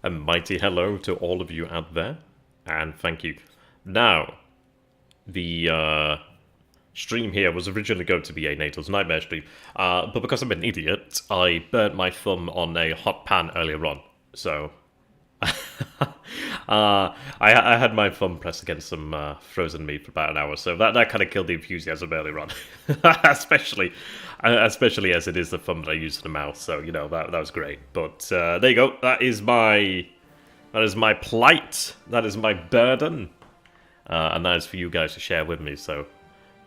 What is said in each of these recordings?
A mighty hello to all of you out there, and thank you. Now, the stream here was originally going to be a NATO's Nightmare stream, but because I'm an idiot, I burnt my thumb on a hot pan earlier on, so... I had my thumb pressed against some frozen meat for about an hour, so that kind of killed the enthusiasm earlier on. especially as it is the thumb that I use for the mouth, so, you know, that was great. But there you go, that is my plight, that is my burden, and that is for you guys to share with me, so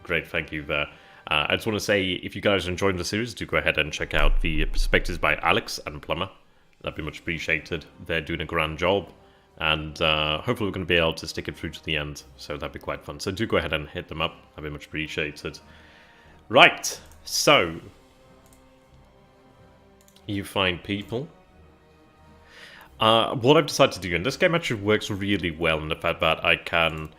great, thank you there. I just want to say, if you guys are enjoying the series, do go ahead and check out the perspectives by Alex and Plumber. That'd be much appreciated. They're doing a grand job, and hopefully we're going to be able to stick it through to the end, so that'd be quite fun. So do go ahead and hit them up. That'd be much appreciated. Right, so you find people. What I've decided to do, and this game actually works really well in the fact that I can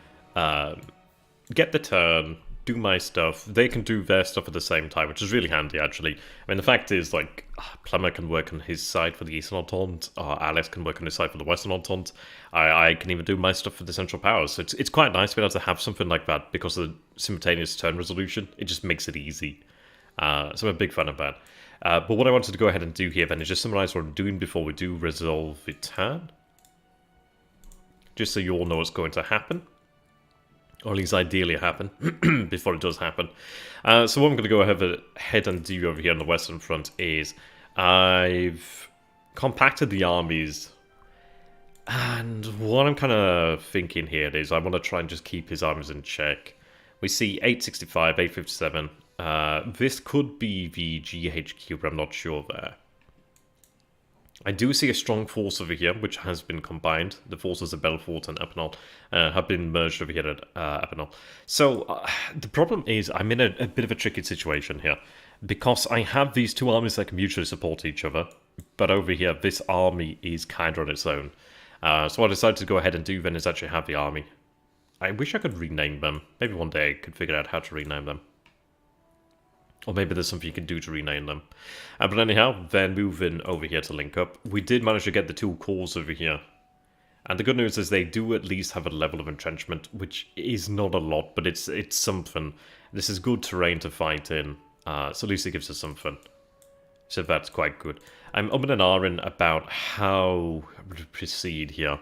get the turn, do my stuff, they can do their stuff at the same time, which is really handy, actually. I mean, the fact is, like, Plumber can work on his side for the Eastern Entente, Alex can work on his side for the Western Entente, I can even do my stuff for the Central Powers, so it's quite nice to be able to have something like that, because of the simultaneous turn resolution, it just makes it easy. So I'm a big fan of that. But what I wanted to go ahead and do here, then, is just summarize what I'm doing before we do resolve the turn. Just so you all know what's going to happen. Or at least ideally happen, before it does happen. So what I'm going to go ahead and do over here on the Western Front is I've compacted the armies, and what I'm kind of thinking here is I want to try and just keep his armies in check. We see 865, 857. This could be the GHQ, but I'm not sure there. I do see a strong force over here, which has been combined. The forces of Belfort and Epinal have been merged over here at Epinal. So, the problem is I'm in a bit of a tricky situation here, because I have these two armies that can mutually support each other, but over here, this army is kind of on its own. So what I decided to go ahead and do then is actually have the army. I wish I could rename them. Maybe one day I could figure out how to rename them. Or maybe there's something you can do to rename them. But anyhow, they're moving over here to link up. We did manage to get the two cores over here. And the good news is they do at least have a level of entrenchment, which is not a lot, but it's something. This is good terrain to fight in, so at least it gives us something. So that's quite good. I'm umming and ahhing about how to proceed here.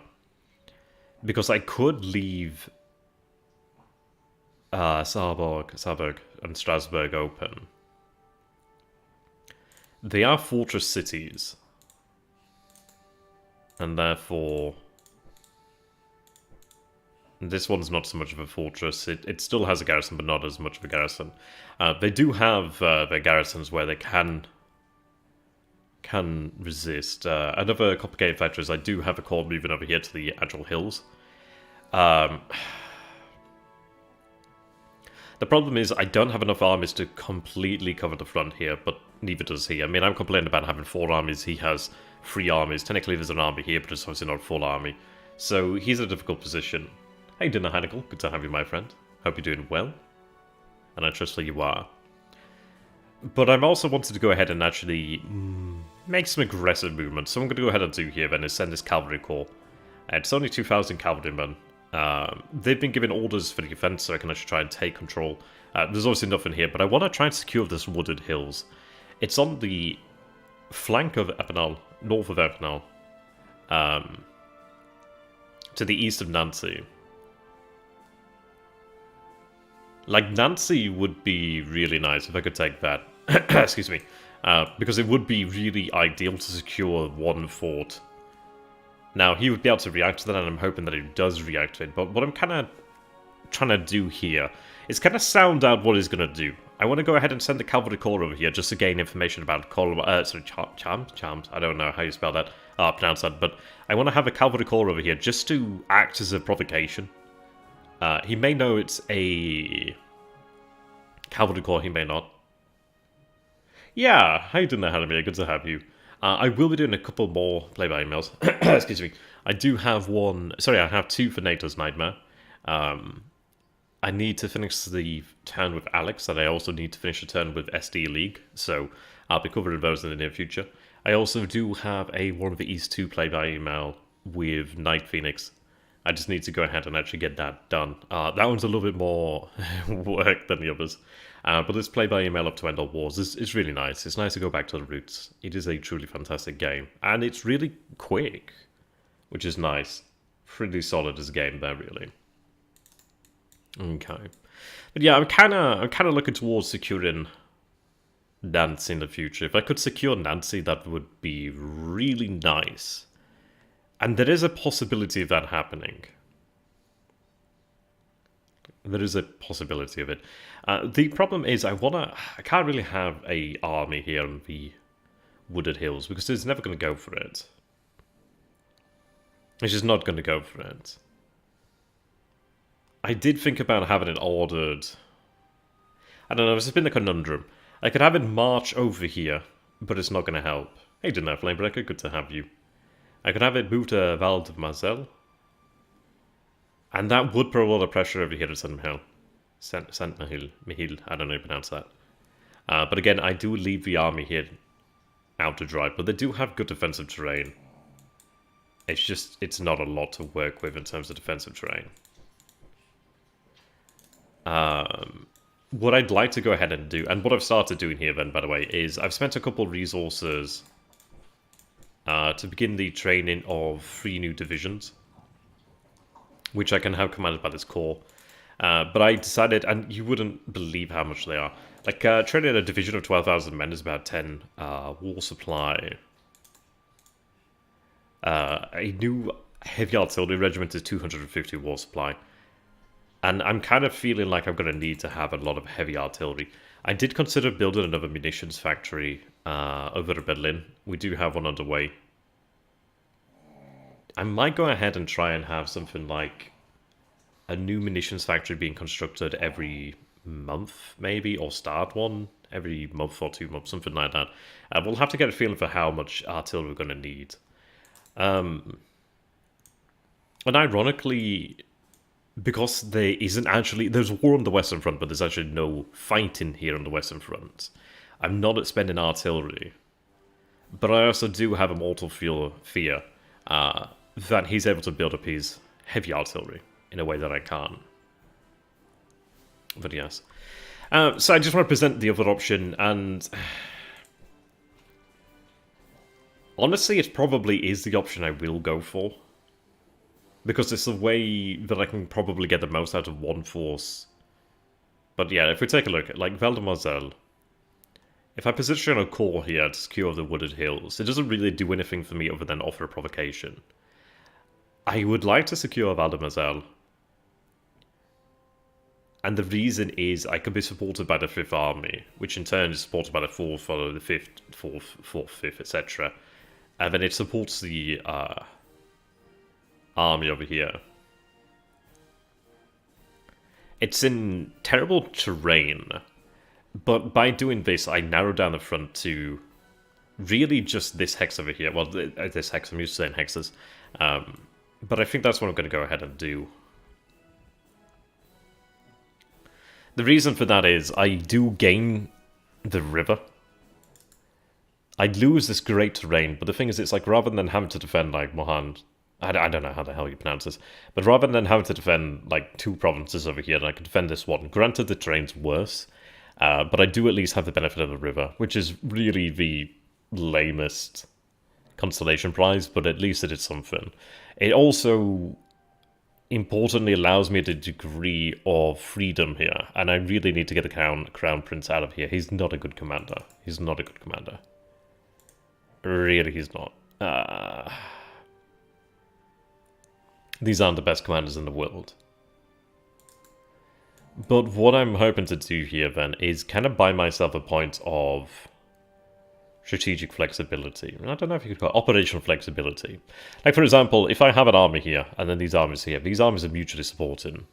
Because I could leave Saarburg and Strasbourg open. They are fortress cities, and therefore this one's not so much of a fortress. It still has a garrison, but not as much of a garrison. They do have their garrisons where they can resist. Another complicated factor is I do have a corps moving over here to the Agile Hills. The problem is I don't have enough armies to completely cover the front here, but neither does he. I mean, I'm complaining about having 4 armies, he has 3 armies. Technically there's an army here, but it's obviously not a full army. So he's in a difficult position. How you doing, Heineken? Good to have you, my friend. Hope you're doing well. And I trust that you are. But I'm also wanted to go ahead and actually make some aggressive movements. So what I'm going to go ahead and do here then is send this cavalry corps. It's only 2,000 cavalrymen. They've been given orders for the defense, so I can actually try and take control. There's obviously nothing here, but I want to try and secure this wooded hills. It's on the flank of Epinal, north of Epinal, to the east of Nancy. Like, Nancy would be really nice if I could take that. Excuse me. Because it would be really ideal to secure one fort. Now, he would be able to react to that, and I'm hoping that he does react to it. But what I'm kind of trying to do here is kind of sound out what he's going to do. I want to go ahead and send the cavalry corps over here just to gain information about Charms. I don't know how you spell that, pronounce that. But I want to have a cavalry corps over here just to act as a provocation. He may know it's a cavalry corps, he may not. Yeah, how you doing there, Hanamir? Good to have you. I will be doing a couple more play-by emails. Excuse me. I do have one... Sorry, I have 2 for NATO's Nightmare. I need to finish the turn with Alex, and I also need to finish a turn with SD League, so I'll be covering those in the near future. I also do have one of the East 2 play-by email with Night Phoenix. I just need to go ahead and actually get that done. That one's a little bit more work than the others. But this play-by-email up to End All Wars is really nice. It's nice to go back to the roots. It is a truly fantastic game. And it's really quick, which is nice. Pretty solid as a game there, really. Okay. But yeah, I'm kind of looking towards securing Nancy in the future. If I could secure Nancy, that would be really nice. And there is a possibility of that happening. There is a possibility of it. The problem is I can't really have a army here in the Wooded Hills because it's never going to go for it. It's just not going to go for it. I did think about having it ordered. I don't know, it's been a conundrum. I could have it march over here, but it's not going to help. Hey, Dinner Flamebreaker, good to have you. I could have it move to Val de Marzel. And that would put a lot of pressure over here at Saint-Mihiel. Saint-Mihiel, I don't know how to pronounce that. But again, I do leave the army here out to dry, but they do have good defensive terrain. It's not a lot to work with in terms of defensive terrain. What I'd like to go ahead and do, and what I've started doing here then, by the way, is I've spent a couple resources to begin the training of 3 new divisions, which I can have commanded by this corps. But I decided, and you wouldn't believe how much they are. Like, training a division of 12,000 men is about 10 war supply. A new heavy artillery regiment is 250 war supply. And I'm kind of feeling like I'm going to need to have a lot of heavy artillery. I did consider building another munitions factory over in Berlin. We do have one underway. I might go ahead and try and have something like a new munitions factory being constructed every month, maybe, or start one every month or 2 months, something like that. We'll have to get a feeling for how much artillery we're going to need. And ironically, because there isn't actually... There's war on the Western Front, but there's actually no fighting here on the Western Front. I'm not expending artillery. But I also do have a mortal fear that he's able to build up his heavy artillery in a way that I can't. But yes. So I just want to present the other option, and... honestly, it probably is the option I will go for. Because it's a way that I can probably get the most out of one force. But yeah, if we take a look at, like, Val de Marzel, if I position a corps here to secure the Wooded Hills, it doesn't really do anything for me other than offer a provocation. I would like to secure Val de Marzel. And the reason is I could be supported by the 5th Army, which in turn is supported by the 4th, or the 5th, 4th, 5th, etc. And then it supports the army over here. It's in terrible terrain, but by doing this, I narrow down the front to really just this hex over here. Well, this hex, I'm used to saying hexes. But I think that's what I'm going to go ahead and do. The reason for that is I do gain the river. I lose this great terrain, but the thing is, it's like rather than having to defend like Mohan, I don't know how the hell you pronounce this, but rather than having to defend like 2 provinces over here, I can defend this one. Granted, the terrain's worse, but I do at least have the benefit of the river, which is really the lamest constellation prize, but at least it is something. It also importantly allows me a degree of freedom here, and I really need to get the Crown Prince out of here. He's not a good commander. He's not a good commander. Really, he's not. These aren't the best commanders in the world. But what I'm hoping to do here then is kind of buy myself a point of strategic flexibility. I don't know if you could call it operational flexibility. Like, for example, if I have an army here, and then these armies here, these armies are mutually supporting,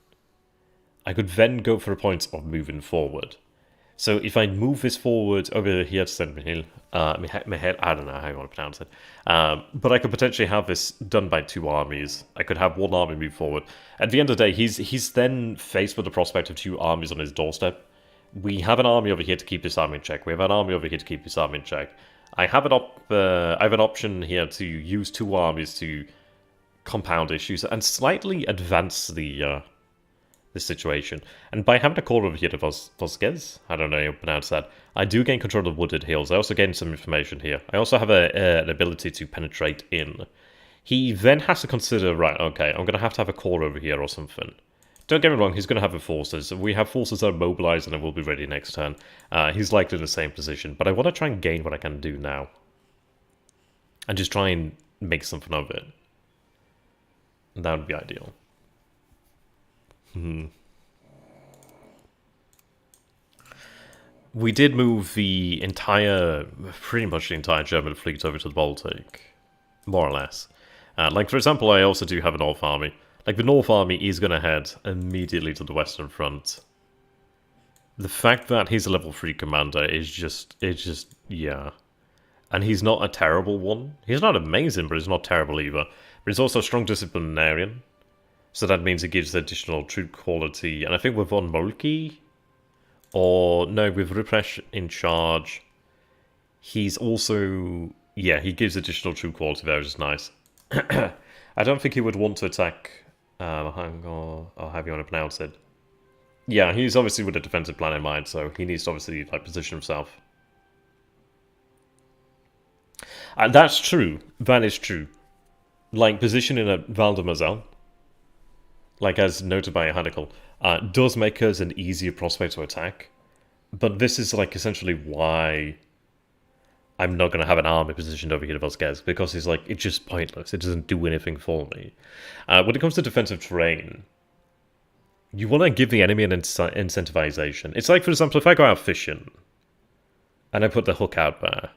I could then go for a point of moving forward. So if I move this forward over here to Saint-Mihiel, I don't know how you want to pronounce it, but I could potentially have this done by 2 armies. I could have 1 army move forward. At the end of the day, he's then faced with the prospect of 2 armies on his doorstep. We have an army over here to keep this army in check. We have an army over here to keep this army in check. I have an option here to use 2 armies to compound issues and slightly advance the situation. And by having a core over here to Vosges, I don't know how you pronounce that, I do gain control of wooded hills. I also gain some information here. I also have an ability to penetrate in. He then has to consider, right, okay, I'm going to have a core over here or something. Don't get me wrong, he's going to have the forces. We have forces that are mobilized and will be ready next turn. He's likely in the same position, but I want to try and gain what I can do now. And just try and make something of it. That would be ideal. We did move pretty much the entire German fleet over to the Baltic. More or less. Like, for example, I also do have a North Army. Like, the North Army is going to head immediately to the Western Front. The fact that he's a level 3 commander is just, yeah. And he's not a terrible one. He's not amazing, but he's not terrible either. But he's also a strong disciplinarian. So that means it gives additional troop quality. And I think with Von Moltke, or no, with Repress in charge, he's also, yeah, he gives additional troop quality there, which is nice. I don't think he would want to attack, hang on, I'll have you want to pronounce it. Yeah, he's obviously with a defensive plan in mind, so he needs to obviously like position himself. And that's true. That is true. Like, positioning a Valdemoiselle, like as noted by Hannibal, does make us an easier prospect to attack. But this is like essentially why I'm not going to have an army positioned over here to Vosges, because it's like, it's just pointless. It doesn't do anything for me. When it comes to defensive terrain, you want to give the enemy an incentivization. It's like, for example, if I go out fishing and I put the hook out there,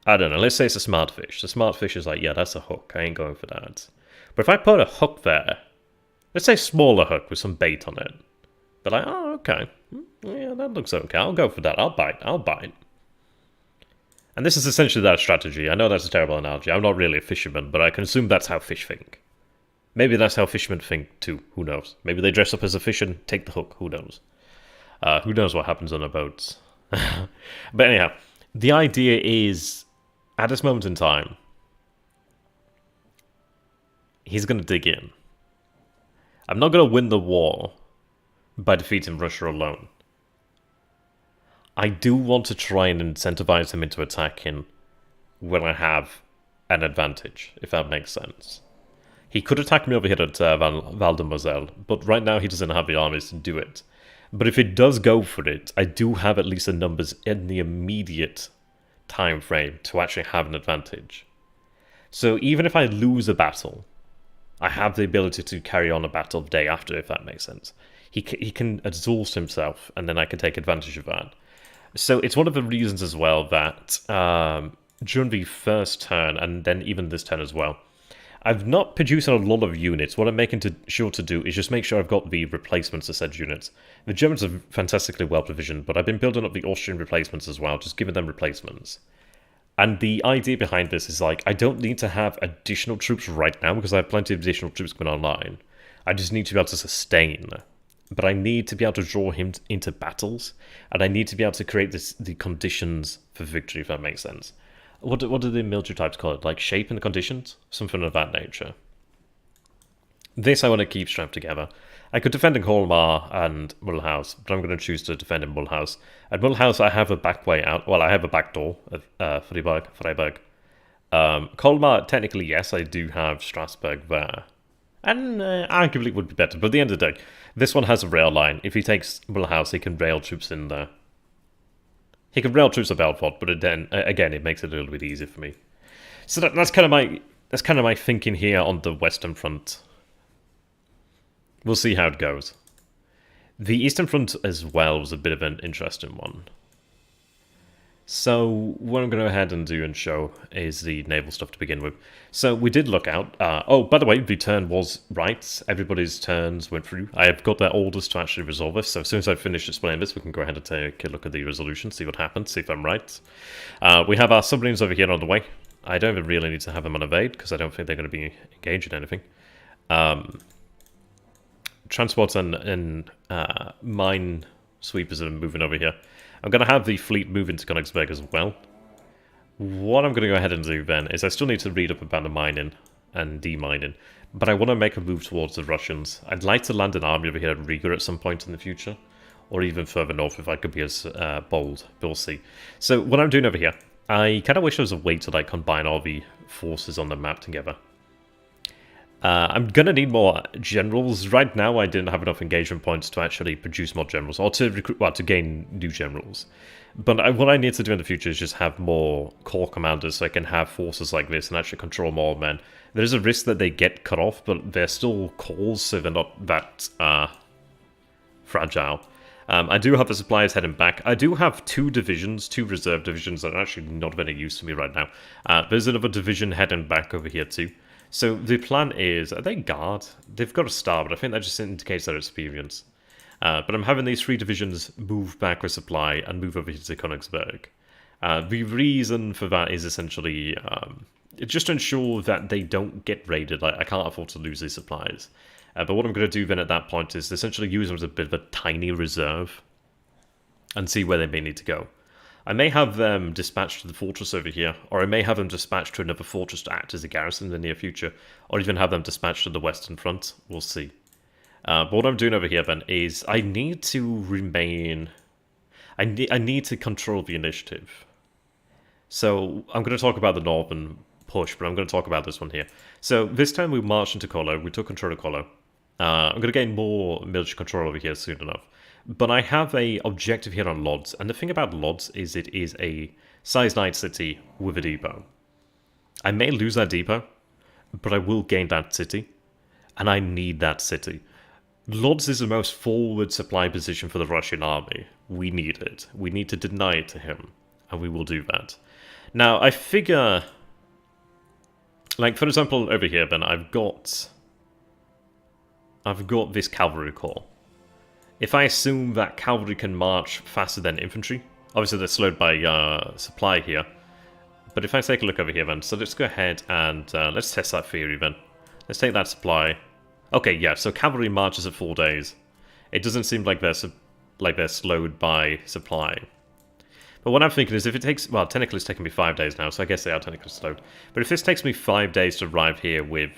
I don't know, let's say it's a smart fish. The smart fish is like, yeah, that's a hook. I ain't going for that. But if I put a hook there, let's say smaller hook with some bait on it, they're like, oh, okay. Yeah, that looks okay. I'll go for that. I'll bite. And this is essentially that strategy. I know that's a terrible analogy. I'm not really a fisherman, but I can assume that's how fish think. Maybe that's how fishermen think too. Who knows? Maybe they dress up as a fish and take the hook. Who knows? Who knows what happens on a boat? But anyhow, the idea is, at this moment in time, he's going to dig in. I'm not going to win the war by defeating Russia alone. I do want to try and incentivize him into attacking when I have an advantage, if that makes sense. He could attack me over here at Valdemoiselle, but right now he doesn't have the armies to do it. But if it does go for it, I do have at least the numbers in the immediate time frame to actually have an advantage. So even if I lose a battle, I have the ability to carry on a battle the day after, if that makes sense. He can exhaust himself, and then I can take advantage of that. So it's one of the reasons as well that during the first turn, and then even this turn as well, I've not produced a lot of units. What I'm making sure to do is just make sure I've got the replacements to said units. The Germans are fantastically well provisioned, but I've been building up the Austrian replacements as well, just giving them replacements. And the idea behind this is like, I don't need to have additional troops right now because I have plenty of additional troops coming online. I just need to be able to sustain. But I need to be able to draw him into battles, and I need to be able to create the conditions for victory, if that makes sense. What do the military types call it? Like shaping the conditions? Something of that nature. This I want to keep strapped together. I could defend in Colmar and Mulhouse, but I'm going to choose to defend in Mulhouse. At Mulhouse, I have a back way out. Well, I have a back door at Freiburg. Colmar, technically, yes, I do have Strasbourg there. And arguably it would be better, but at the end of the day, this one has a rail line. If he takes Mulhouse, he can rail troops in there. He can rail troops at Belfort, but then again, it makes it a little bit easier for me. So that's kind of my thinking here on the Western Front. We'll see how it goes. The Eastern Front as well was a bit of an interesting one. So what I'm going to go ahead and do and show is the naval stuff to begin with. So we did look out. Oh, by the way, the turn was right. Everybody's turns went through. I have got their orders to actually resolve this. So as soon as I've finished explaining this, we can go ahead and take a look at the resolution, see what happens, see if I'm right. We have our submarines over here on the way. I don't even really need to have them on evade because I don't think they're going to be engaged in anything. Transports and mine sweepers are moving over here. I'm going to have the fleet move into Königsberg as well. What I'm going to go ahead and do then is I still need to read up about the mining and demining. But I want to make a move towards the Russians. I'd like to land an army over here at Riga at some point in the future. Or even further north if I could be as bold. But we'll see. So what I'm doing over here, I kind of wish there was a way to like combine all the forces on the map together. I'm going to need more generals. Right now I didn't have enough engagement points to actually produce more generals. Or to recruit, well, to gain new generals. But what I need to do in the future is just have more core commanders so I can have forces like this and actually control more men. There's a risk that they get cut off, but they're still cores, so they're not that fragile. I do have the suppliers heading back. I do have two divisions, two reserve divisions that are actually not of any use to me right now. There's another division heading back over here too. So the plan is, are they guard? They've got a star, but I think that just indicates their experience. But I'm having these three divisions move back with supply and move over here to Königsberg. The reason for that is essentially just to ensure that they don't get raided. Like, I can't afford to lose these supplies. But what I'm going to do then at that point is essentially use them as a bit of a tiny reserve and see where they may need to go. I may have them dispatched to the fortress over here, or I may have them dispatched to another fortress to act as a garrison in the near future, or even have them dispatched to the Western Front. We'll see. But what I'm doing over here then is I need to remain... I need to control the initiative. So I'm going to talk about the northern push, but I'm going to talk about this one here. So this time we marched into Colo, we took control of Colo. I'm going to gain more military control over here soon enough. But I have a objective here on Lodz, and the thing about Lodz is it is a size 9 city with a depot. I may lose that depot, but I will gain that city, and I need that city. Lodz is the most forward supply position for the Russian army. We need it. We need to deny it to him, and we will do that. Now, I figure... Like, for example, over here, then, I've got this cavalry corps. If I assume that cavalry can march faster than infantry, obviously they're slowed by supply here. But if I take a look over here, then, so let's go ahead and let's test that theory, then. Let's take that supply. Okay, yeah, so cavalry marches at 4 days. It doesn't seem like they're slowed by supply. But what I'm thinking is if it takes... Well, technically it's taking me 5 days now, so I guess they are technically slowed. But if this takes me 5 days to arrive here with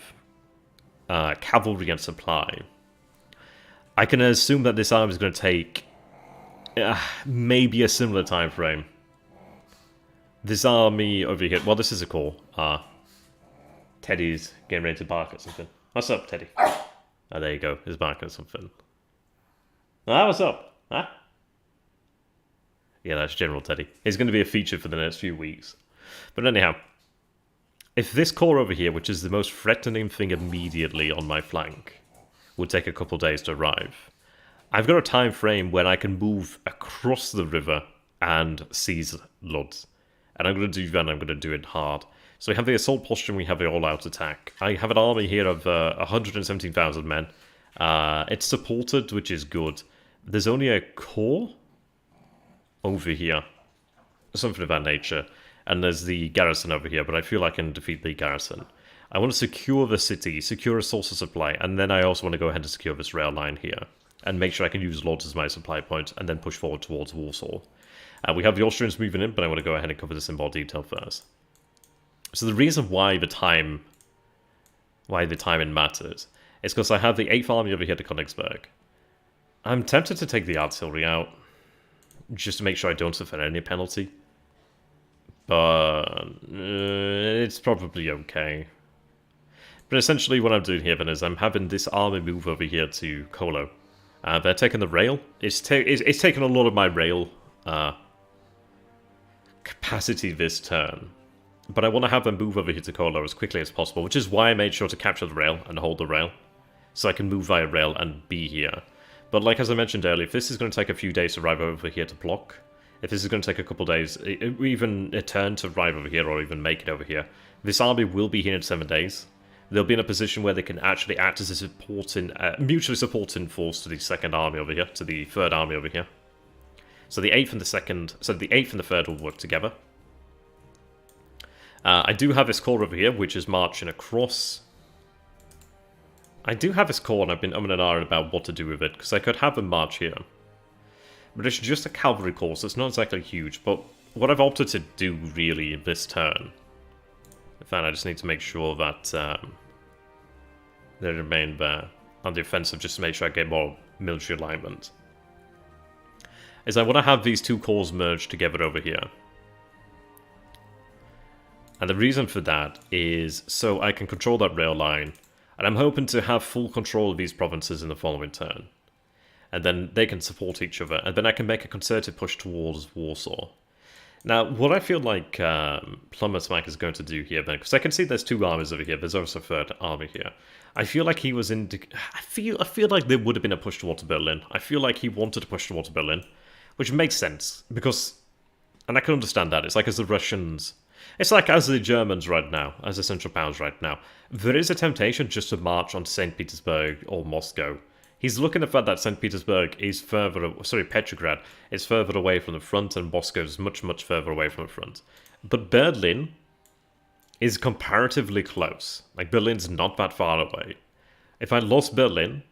cavalry and supply, I can assume that this army is going to take maybe a similar time frame. This army over here... Well, this is a call. Teddy's getting ready to bark at something. What's up, Teddy? Oh, there you go. He's barking at something. Ah, what's up? Huh? Yeah, that's General Teddy. He's going to be a feature for the next few weeks. But anyhow, if this corps over here, which is the most threatening thing immediately on my flank, would take a couple days to arrive, I've got a time frame when I can move across the river and seize Lodz. And I'm going to do that, and I'm going to do it hard. So we have the assault posture, and we have the all-out attack. I have an army here of 117,000 men. It's supported, which is good. There's only a corps over here. Something of that nature. And there's the garrison over here, but I feel I can defeat the garrison. I want to secure the city, secure a source of supply, and then I also want to go ahead and secure this rail line here. And make sure I can use Lodz as my supply point, and then push forward towards Warsaw. We have the Austrians moving in, but I want to go ahead and cover this in more detail first. So the reason why the timing matters is because I have the 8th Army over here to Königsberg. I'm tempted to take the artillery out, just to make sure I don't suffer any penalty. But it's probably okay. But essentially what I'm doing here then is I'm having this army move over here to Kolo. They're taking the rail. It's taken a lot of my rail capacity this turn. But I want to have them move over here to Kolo as quickly as possible, which is why I made sure to capture the rail and hold the rail. So I can move via rail and be here. But like as I mentioned earlier, if this is going to take a few days to arrive over here to block, if this is going to take a couple days, even a turn to arrive over here or even make it over here, this army will be here in 7 days. They'll be in a position where they can actually act as a supporting, mutually supporting force to the 2nd army over here, to the 3rd army over here. So the 8th and the 2nd, so the 8th and the 3rd will work together. I do have this corps over here, which is marching across. I do have this corps, and I've been umming and ahhing about what to do with it, because I could have them march here. But it's just a cavalry corps, so it's not exactly huge. But what I've opted to do, really, this turn... In fact, I just need to make sure that They remain there on the offensive just to make sure I get more military alignment. Is I want to have these two corps merged together over here. And the reason for that is so I can control that rail line. And I'm hoping to have full control of these provinces in the following turn. And then they can support each other. And then I can make a concerted push towards Warsaw. Now, what I feel like Plumbersmack is going to do here, then, because I can see there's two armies over here. There's also a third army here. I feel like he was in... I feel like there would have been a push towards Berlin. I feel like he wanted to push towards Berlin. Which makes sense. Because... And I can understand that. It's like as the Russians... It's like as the Germans right now, as the Central Powers right now. There is a temptation just to march on St. Petersburg or Moscow. He's looking at the fact that St. Petersburg is Petrograd is further away from the front and Moscow is much, much further away from the front. But Berlin is comparatively close. Like, Berlin's not that far away. If I lost Berlin,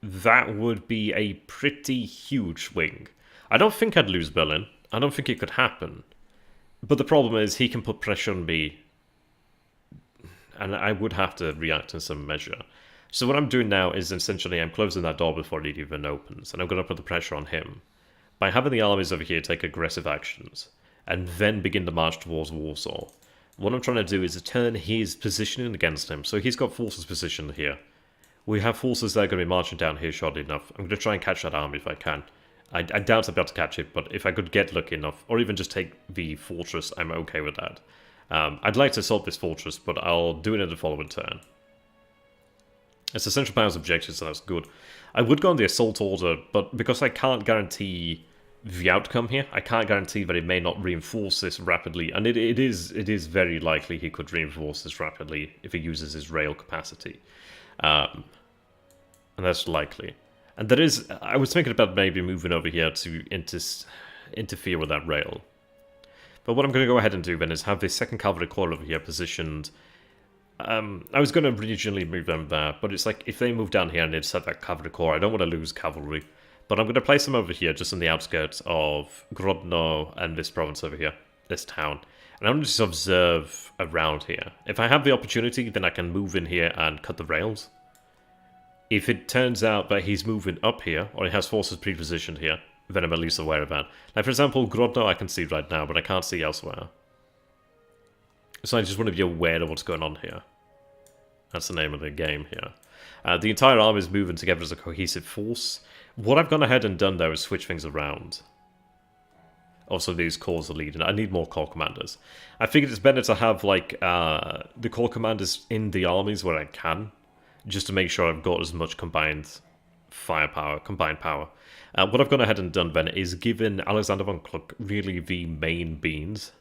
that would be a pretty huge swing. I don't think I'd lose Berlin. I don't think it could happen. But the problem is he can put pressure on me, and I would have to react in some measure. So what I'm doing now is essentially I'm closing that door before it even opens, and I'm going to put the pressure on him by having the armies over here take aggressive actions, and then begin to march towards Warsaw. What I'm trying to do is turn his positioning against him. So he's got forces positioned here. We have forces that are going to be marching down here shortly enough. I'm going to try and catch that army if I can. I doubt I'll be able to catch it, but if I could get lucky enough, or even just take the fortress, I'm okay with that. I'd like to assault this fortress, but I'll do it in the following turn. It's the Central Powers objective, so that's good. I would go on the assault order, but because I can't guarantee the outcome here, I can't guarantee that it may not reinforce this rapidly, and it is very likely he could reinforce this rapidly if he uses his rail capacity. And that's likely. And there is, I was thinking about maybe moving over here to interfere with that rail. But what I'm going to go ahead and do then is have this second cavalry corps over here positioned. I was going to originally move them there, but it's like if they move down here and they set that cavalry corps, I don't want to lose cavalry. But I'm going to place them over here, just on the outskirts of Grodno and this province over here, this town. And I'm going to just observe around here. If I have the opportunity, then I can move in here and cut the rails. If it turns out that he's moving up here, or he has forces pre-positioned here, then I'm at least aware of that. Like, for example, Grodno I can see right now, but I can't see elsewhere. So I just want to be aware of what's going on here. That's the name of the game here. The entire army is moving together as a cohesive force. What I've gone ahead and done, though, is switch things around. Also, these corps are leading. I need more corps commanders. I figured it's better to have, like, the corps commanders in the armies where I can, just to make sure I've got as much combined firepower, combined power. What I've gone ahead and done then is given Alexander von Kluck really the main beans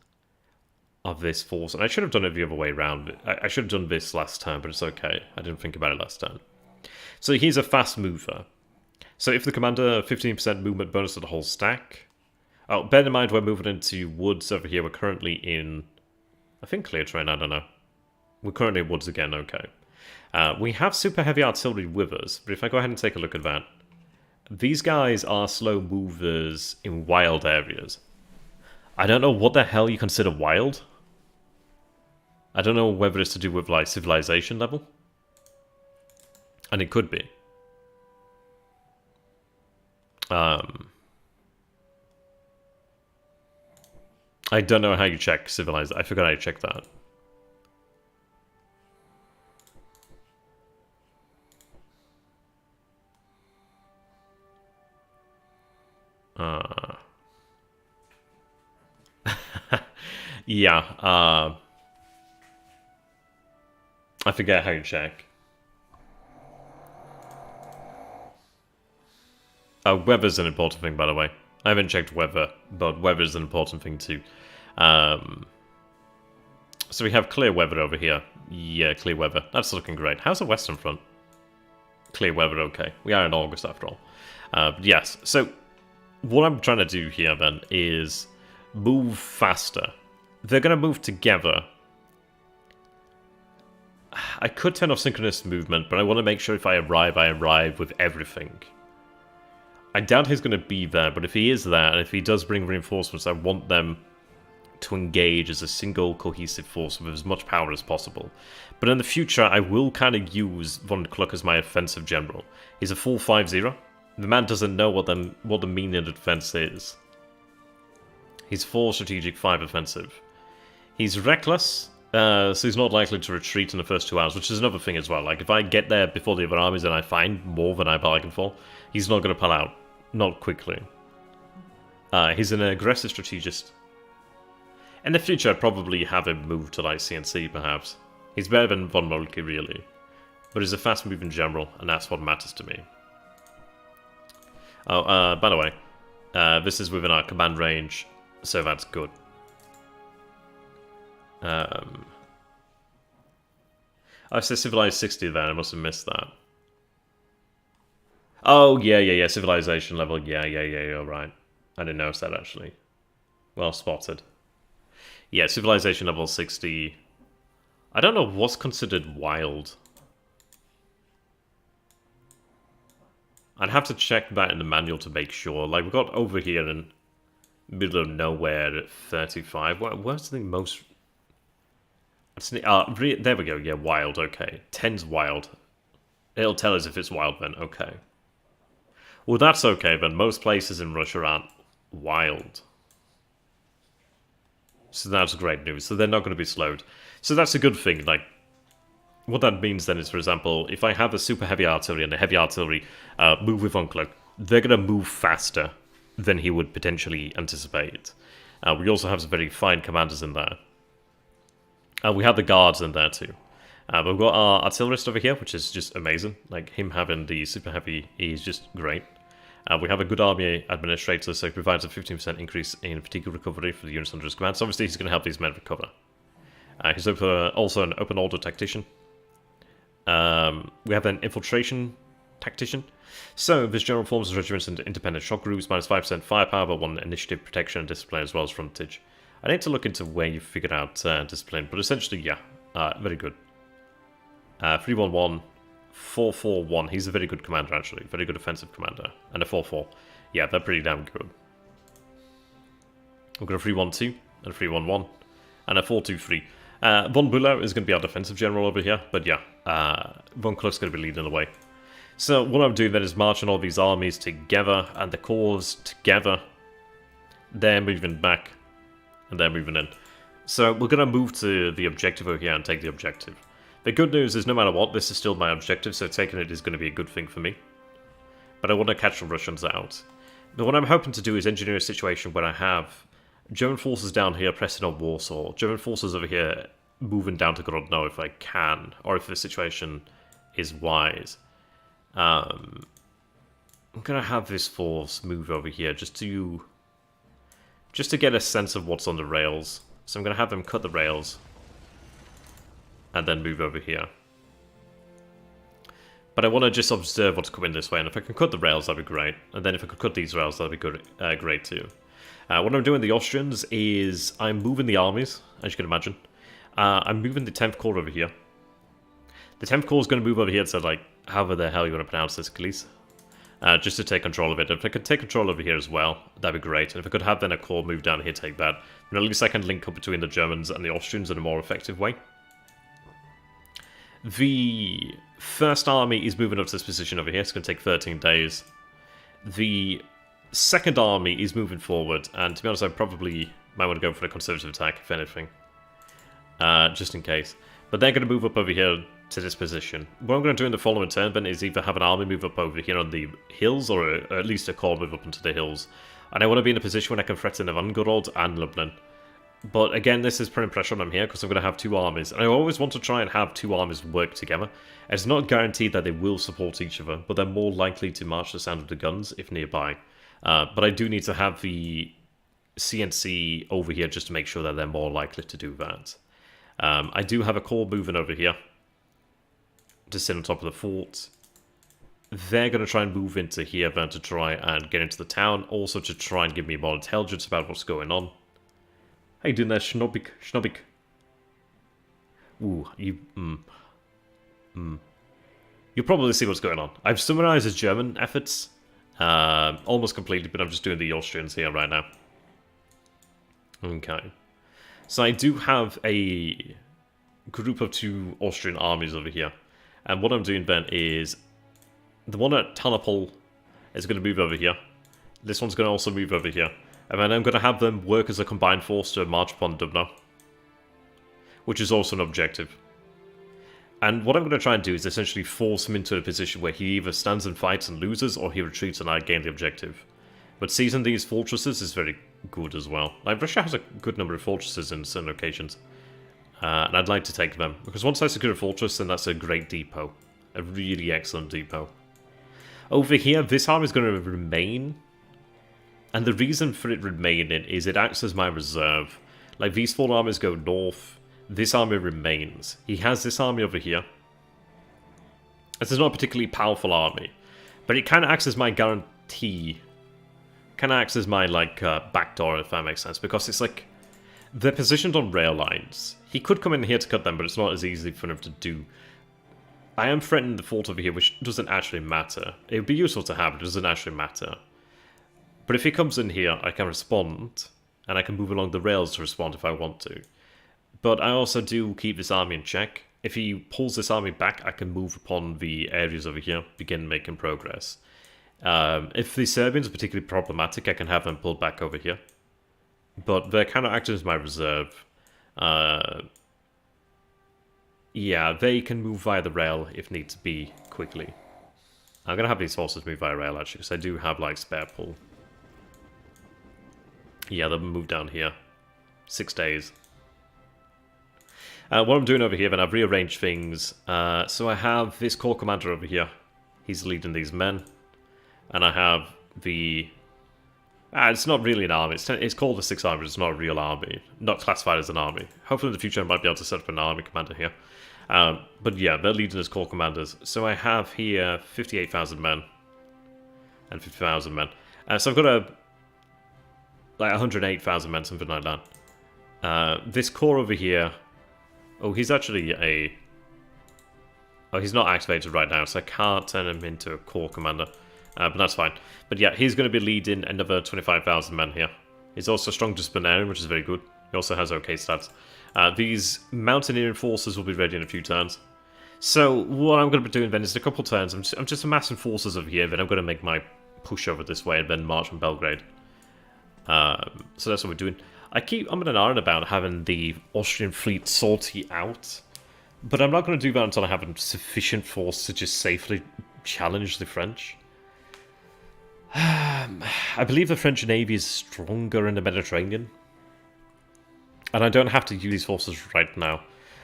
of this force. And I should have done it the other way around. I should have done this last time, but it's okay. I didn't think about it last time. So he's a fast mover. So if the commander, 15% movement bonus to the whole stack. Oh, bear in mind we're moving into woods over here. We're currently in, I think, clear terrain, I don't know. We're currently in woods again, okay. We have super heavy artillery with us, but if I go ahead and take a look at that, these guys are slow movers in wild areas. I don't know what the hell you consider wild. I don't know whether it's to do with, like, civilization level. And it could be. I don't know how you check civilization. I forgot how you check that. Yeah, I forget how you check. Weather's an important thing, by the way. I haven't checked weather, but weather's an important thing too. So we have clear weather over here. Yeah, clear weather. That's looking great. How's the Western Front? Clear weather, okay. We are in August after all. Yes, so what I'm trying to do here then is move faster. They're going to move together. I could turn off synchronous movement, but I want to make sure if I arrive with everything. I doubt he's going to be there, but if he is there, and if he does bring reinforcements, I want them to engage as a single cohesive force with as much power as possible. But in the future, I will kind of use von Kluck as my offensive general. He's a full 5-0. The man doesn't know what the meaning of defense is. He's 4 strategic, 5 offensive. He's reckless, so he's not likely to retreat in the first 2 hours, which is another thing as well. Like, if I get there before the other armies and I find more than I bargained for, he's not going to pull out. Not quickly. He's an aggressive strategist. In the future, I'd probably have him move to, like, CNC, perhaps. He's better than von Moltke, really. But he's a fast-moving general, and that's what matters to me. Oh, by the way, this is within our command range, so that's good. I said civilized 60 then, I must have missed that. Oh, yeah, civilization level, yeah, you're right. I didn't notice that, actually. Well spotted. Yeah, civilization level 60. I don't know what's considered wild. I'd have to check that in the manual to make sure. Like, we've got over here in middle of nowhere at 35. Where's the most... there we go, yeah, wild, okay. 10's wild. It'll tell us if it's wild then, okay. Well, that's okay, but most places in Russia aren't wild. So that's great news. So they're not going to be slowed. So that's a good thing, like... What that means then is, for example, if I have a super heavy artillery and a heavy artillery move with von Kluck, they're going to move faster than he would potentially anticipate. We also have some very fine commanders in there. We have the guards in there too. But we've got our artillerist over here, which is just amazing. Like, him having the super heavy is just great. We have a good army administrator, so he provides a 15% increase in fatigue recovery for the units under his command. So obviously he's going to help these men recover. He's also an open order tactician. We have an infiltration tactician. So this general forms his regiments into independent shock groups, minus 5% firepower, but 1 initiative, protection, and discipline, as well as frontage. I need to look into where you figured out discipline, but essentially, yeah, very good. 311, 441. He's a very good commander, actually. Very good offensive commander. And a 4-4. Yeah, they're pretty damn good. We've got a 312, and a 311, and a 423. Von Bülow is going to be our defensive general over here, but yeah, von Kluck's going to be leading the way. So what I'm doing then is marching all these armies together, and the corps together. They're moving back, and they're moving in. So we're going to move to the objective over here and take the objective. The good news is, no matter what, this is still my objective, so taking it is going to be a good thing for me. But I want to catch the Russians out. But what I'm hoping to do is engineer a situation where I have German forces down here pressing on Warsaw, German forces over here moving down to Grodno if I can, or if the situation is wise. I'm going to have this force move over here just to get a sense of what's on the rails. So I'm going to have them cut the rails and then move over here. But I want to just observe what's coming this way, and if I can cut the rails, that'd be great. And then if I could cut these rails, that'd be good, great too. What I'm doing the Austrians is I'm moving the armies, as you can imagine. I'm moving the 10th Corps over here. The 10th Corps is going to move over here to, like, however the hell you want to pronounce this, please. Just to take control of it. If I could take control over here as well, that'd be great. And if I could have then a Corps move down here, take that, then at least I can link up between the Germans and the Austrians in a more effective way. The first army is moving up to this position over here. It's going to take 13 days. The second army is moving forward, and to be honest, I probably might want to go for a conservative attack, if anything. Just in case. But they're going to move up over here to this position. What I'm going to do in the following turn then is either have an army move up over here on the hills, or at least a corps move up into the hills. And I want to be in a position when I can threaten Novgorod and Lublin. But again, this is putting pressure on them here because I'm going to have 2 armies. And I always want to try and have 2 armies work together. It's not guaranteed that they will support each other, but they're more likely to march the sound of the guns if nearby. But I do need to have the CNC over here just to make sure that they're more likely to do that. I do have a corps moving over here to sit on top of the fort. They're going to try and move into here then to try and get into the town. Also to try and give me more intelligence about what's going on. How you doing there, Schnobik? Schnobik. Ooh, you... You'll probably see what's going on. I've summarized his German efforts. Almost completely, but I'm just doing the Austrians here right now. Okay. So I do have a group of 2 Austrian armies over here. And what I'm doing then is the one at Tanapol is going to move over here. This one's going to also move over here. And then I'm going to have them work as a combined force to march upon Dubno, which is also an objective. And what I'm going to try and do is essentially force him into a position where he either stands and fights and loses, or he retreats and I gain the objective. But seizing these fortresses is very good as well. Like, Russia has a good number of fortresses in certain locations. And I'd like to take them, because once I secure a fortress, then that's a great depot. A really excellent depot. Over here, this army is going to remain. And the reason for it remaining is it acts as my reserve. Like, these 4 armies go north. This army remains. He has this army over here. This is not a particularly powerful army. But it kind of acts as my guarantee. Kind of acts as my, like, backdoor, if that makes sense. Because it's like, they're positioned on rail lines. He could come in here to cut them, but it's not as easy for him to do. I am threatening the fort over here, which doesn't actually matter. It would be useful to have, but it doesn't actually matter. But if he comes in here, I can respond, and I can move along the rails to respond if I want to. But I also do keep this army in check. If he pulls this army back, I can move upon the areas over here, begin making progress. If the Serbians are particularly problematic, I can have them pulled back over here. But they're kind of acting as my reserve. Yeah, they can move via the rail if need to be quickly. I'm going to have these forces move via rail, actually, because I do have, like, spare pull. Yeah, they'll move down here. 6 days. What I'm doing over here, then, I've rearranged things. So I have this corps commander over here. He's leading these men. And I have the... it's not really an army. It's called the 6 Army. It's not a real army. Not classified as an army. Hopefully in the future I might be able to set up an army commander here. But yeah, they're leading as corps commanders. So I have here 58,000 men. And 50,000 men. So I've got like 108,000 men, something like that. This corps over here... Oh, he's actually a... Oh, he's not activated right now, so I can't turn him into a corps commander. But that's fine. But yeah, he's going to be leading another 25,000 men here. He's also a strong disciplinarian, which is very good. He also has okay stats. These mountaineering forces will be ready in a few turns. So what I'm going to be doing then is in a couple turns, I'm just amassing forces over here, then I'm going to make my push over this way and then march from Belgrade. So that's what we're doing. I'm in an iron about having the Austrian fleet sortie out. But I'm not going to do that until I have a sufficient force to just safely challenge the French. I believe the French Navy is stronger in the Mediterranean. And I don't have to use these forces right now.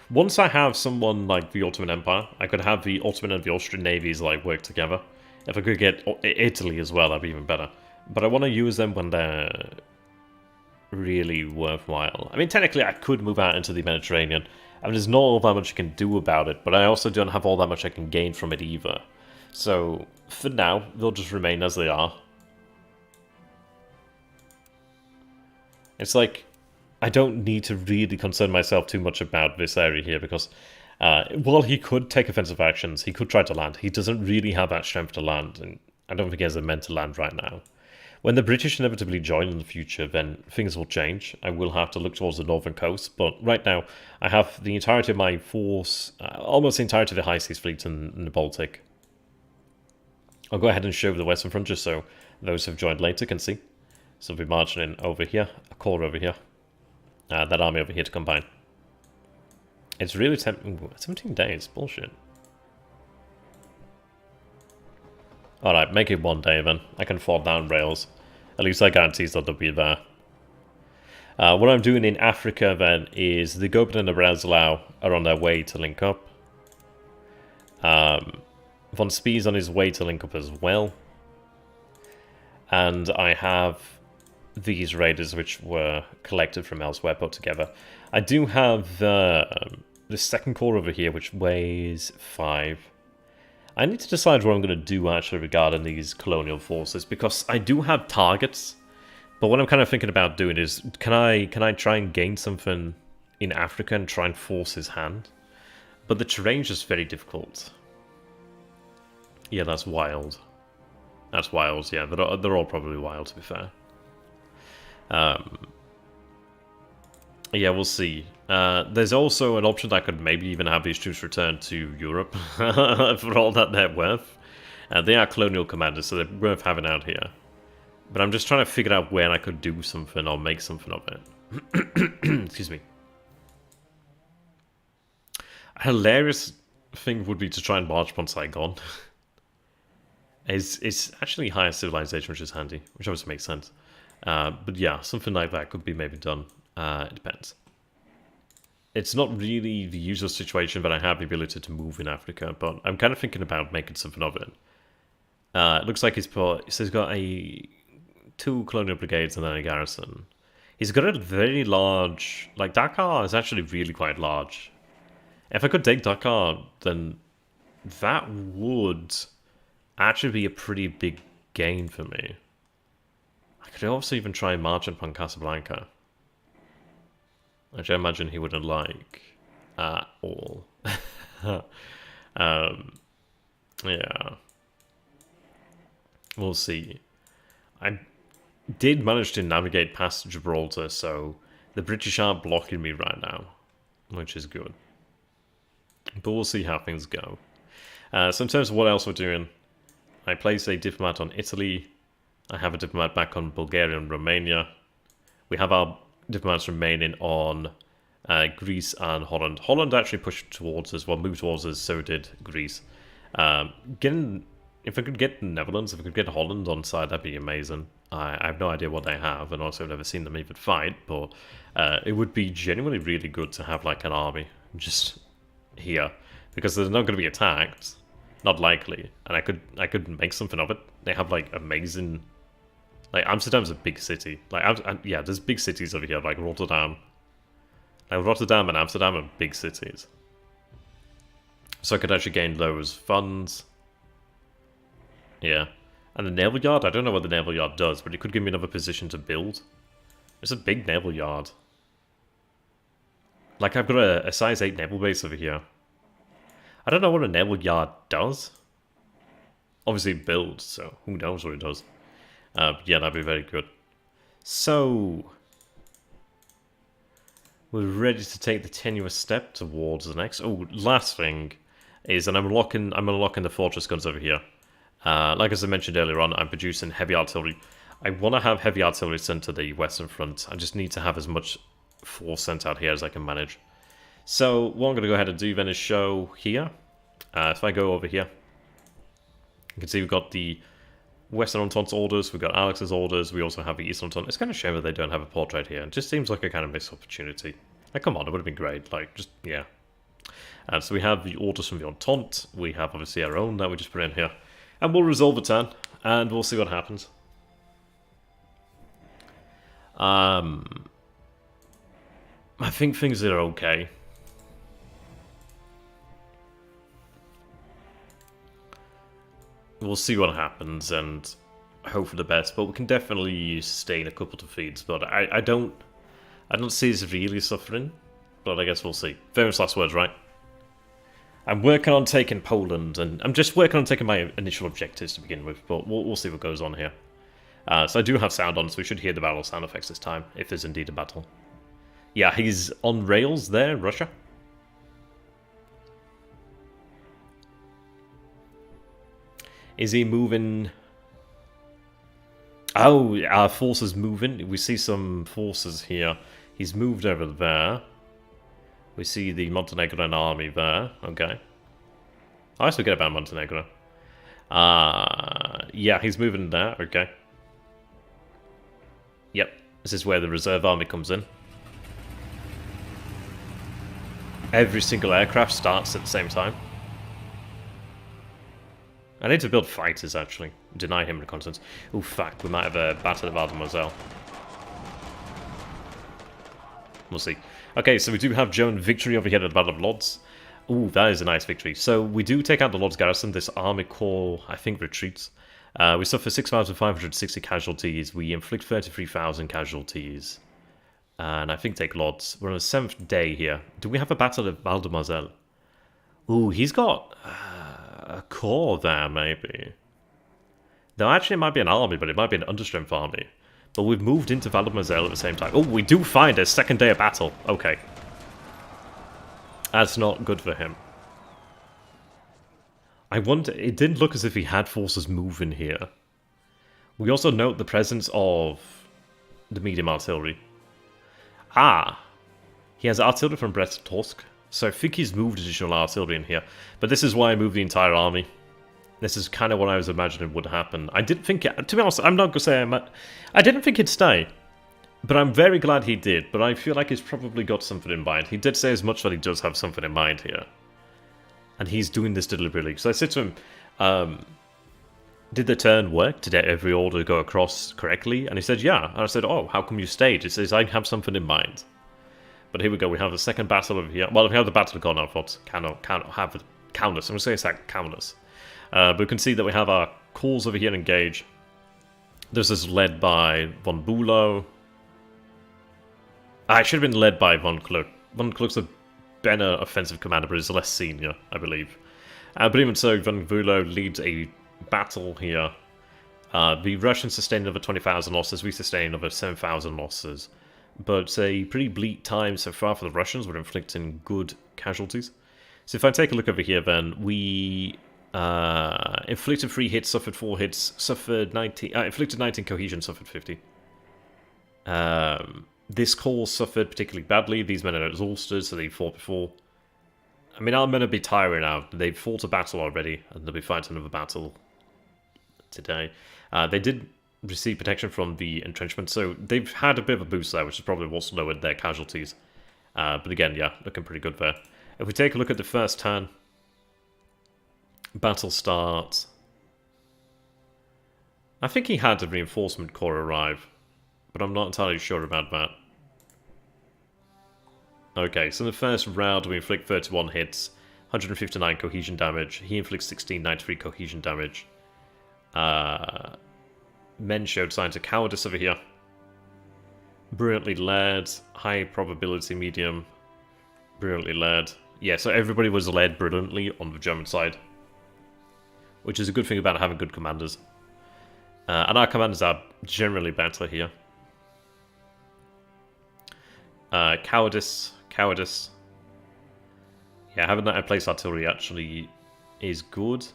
Once I have someone like the Ottoman Empire, I could have the Ottoman and the Austrian navies like work together. If I could get Italy as well, that'd be even better. But I want to use them when they're really worthwhile. I mean, technically I could move out into the Mediterranean. I mean, there's not all that much I can do about it, but I also don't have all that much I can gain from it either. So, for now, they'll just remain as they are. It's like, I don't need to really concern myself too much about this area here, because while he could take offensive actions, he could try to land. He doesn't really have that strength to land, and I don't think he has the men to land right now. When the British inevitably join in the future, then things will change. I will have to look towards the northern coast, but right now, I have the entirety of my force, almost the entirety of the High Seas fleet in the Baltic. I'll go ahead and show the western front just so those who have joined later can see. So we'll be marching in over here, a corps over here, that army over here to combine. It's really 17 days, bullshit. Alright, make it 1 day then. I can fall down rails. At least that guarantees that they'll be there. What I'm doing in Africa then is the Goben and the Breslau are on their way to link up. Von Spie's on his way to link up as well. And I have these raiders which were collected from elsewhere put together. I do have the second corps over here which weighs 5. I need to decide what I'm going to do actually regarding these colonial forces, because I do have targets, but what I'm kind of thinking about doing is, can I try and gain something in Africa and try and force his hand? But the terrain's just very difficult. Yeah, that's wild. That's wild, yeah. They're all probably wild, to be fair. Yeah, we'll see. There's also an option that I could maybe even have these troops return to Europe for all that they're worth. They are colonial commanders, so they're worth having out here. But I'm just trying to figure out when I could do something or make something of it. Excuse me. A hilarious thing would be to try and march upon Saigon. It's actually higher civilization, which is handy, which obviously makes sense. But yeah, something like that could be maybe done. It depends. It's not really the usual situation, but I have the ability to move in Africa, but I'm kind of thinking about making something of it. It looks like so he's got 2 colonial brigades and then a garrison. He's got a very large... Like, Dakar is actually really quite large. If I could take Dakar, then that would actually be a pretty big gain for me. I could also even try and march upon Casablanca, which I imagine he wouldn't like at all. Yeah. We'll see. I did manage to navigate past Gibraltar, so the British aren't blocking me right now, which is good. But we'll see how things go. So in terms of what else we're doing, I place a diplomat on Italy. I have a diplomat back on Bulgaria and Romania. We have our diplomats remaining on Greece and Holland. Holland actually pushed towards us, well, moved towards us, so did Greece. If I could get the Netherlands, if I could get Holland on side, that'd be amazing. I have no idea what they have, and also I've never seen them even fight, but it would be genuinely really good to have like an army just here, because they're not going to be attacked, not likely, and I could make something of it. They have like amazing, like Amsterdam's a big city, like yeah, there's big cities over here like Rotterdam. Like Rotterdam and Amsterdam are big cities, so I could actually gain those funds. Yeah, and the naval yard, I don't know what the naval yard does, but it could give me another position to build. It's a big naval yard. Like, I've got a size 8 naval base over here. I don't know what a naval yard does. Obviously it builds, so who knows what it does. Yeah, that'd be very good. So, we're ready to take the tenuous step towards the next. Oh, last thing is, and I'm unlocking the fortress guns over here. Like as I mentioned earlier on, I'm producing heavy artillery. I want to have heavy artillery sent to the Western Front. I just need to have as much force sent out here as I can manage. So what I'm going to go ahead and do then is show here. If I go over here, you can see we've got the Western Entente orders, we've got Alex's orders, we also have the Eastern Entente. It's kind of a shame that they don't have a portrait here. It just seems like a kind of missed opportunity. Like, come on, it would have been great. Like, just, yeah. So we have the orders from the Entente. We have, obviously, our own that we just put in here. And we'll resolve a turn, and we'll see what happens. I think things are okay. We'll see what happens, and hope for the best. But we can definitely sustain a couple of defeats. But I don't see us really suffering. But I guess we'll see. Famous last words, right? I'm working on taking Poland, and I'm just working on taking my initial objectives to begin with, but we'll see what goes on here. So I do have sound on, so we should hear the battle sound effects this time, if there's indeed a battle. Yeah, he's on rails there, Russia. Is he moving? Oh, our forces moving. We see some forces here. He's moved over there. We see the Montenegrin army there. Okay. I always forget about Montenegro. Yeah, he's moving there. Okay. Yep. This is where the reserve army comes in. Every single aircraft starts at the same time. I need to build fighters, actually. Deny him reconnaissance. Oh, fuck. We might have a battle of Mademoiselle. We'll see. Okay, so we do have German victory over here at the Battle of Lodz. Ooh, that is a nice victory. So we do take out the Lodz garrison. This army corps, I think, retreats. We suffer 6,560 casualties. We inflict 33,000 casualties. And I think take Lodz. We're on the 7th day here. Do we have a battle of Mademoiselle? Ooh, he's got a corps there, maybe. Though actually it might be an army, but it might be an understrength army. But But we've moved into Valdemoiselle at the same time. Oh, we do find a second day of battle. Okay. That's not good for him. I wonder, it didn't look as if he had forces moving here. We also note the presence of the medium artillery. Ah! He has artillery from Brest-Litovsk, so I think he's moved additional artillery in here. But this is why I moved the entire army. This is kind of what I was imagining would happen. I didn't think, to be honest, I'm not going to say I didn't think he'd stay. But I'm very glad he did, but I feel like he's probably got something in mind. He did say as much that he does have something in mind here. And he's doing this deliberately. So I said to him, did the turn work? Did every order go across correctly? And he said, yeah. And I said, oh, how come you stayed? He says, I have something in mind. But here we go, we have the second battle over here. Well, we have the Battle of Gonarfot. Cannot have the Countess. I'm going to say it's that Countess. But we can see that we have our calls over here engage. This is led by von Bülow. I should have been led by von Kluck. Von Kluck's a better offensive commander, but is less senior, I believe. But even so, von Bülow leads a battle here. The Russians sustained over 20,000 losses, we sustained over 7,000 losses. But it's a pretty bleak time so far for the Russians. We're inflicting good casualties. So if I take a look over here, then we inflicted 3 hits, suffered 4 hits, suffered 19, inflicted 19 cohesion, suffered 50. This call suffered particularly badly. These men are exhausted, so they fought before. I mean, our men will be tiring out. They've fought a battle already, and they'll be fighting another battle today. They did receive protection from the entrenchment, so they've had a bit of a boost there, which is probably what's lowered their casualties. But again, yeah, looking pretty good there. If we take a look at the first turn, battle starts. I think he had a reinforcement corps arrive, but I'm not entirely sure about that. Okay, so in the first round we inflict 31 hits, 159 cohesion damage. He inflicts 16, 93 cohesion damage. Men showed signs of cowardice over here. Brilliantly led, high probability medium, brilliantly led. Yeah, so everybody was led brilliantly on the German side, which is a good thing about having good commanders. And our commanders are generally better here. Cowardice. Yeah, having that in place artillery actually is good.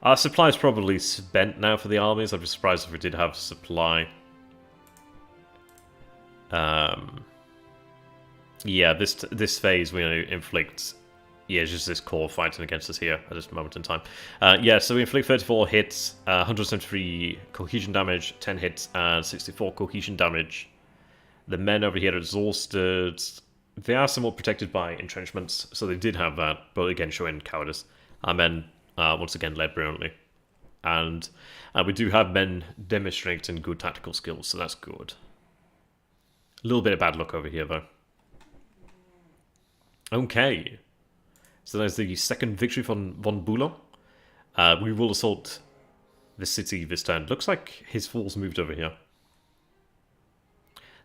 Our supply is probably spent now for the armies. I'd be surprised if we did have supply. Yeah, this phase we inflict. Yeah, just this core fighting against us here at this moment in time. Yeah, so we inflict 34 hits, 173 cohesion damage, 10 hits, and 64 cohesion damage. The men over here are exhausted. They are somewhat protected by entrenchments, so they did have that, but again, showing cowardice. Our men, once again, led brilliantly. And we do have men demonstrating good tactical skills, so that's good. A little bit of bad luck over here, though. Okay. So there's the second victory from von Bülow. We will assault the city this turn. Looks like his force moved over here.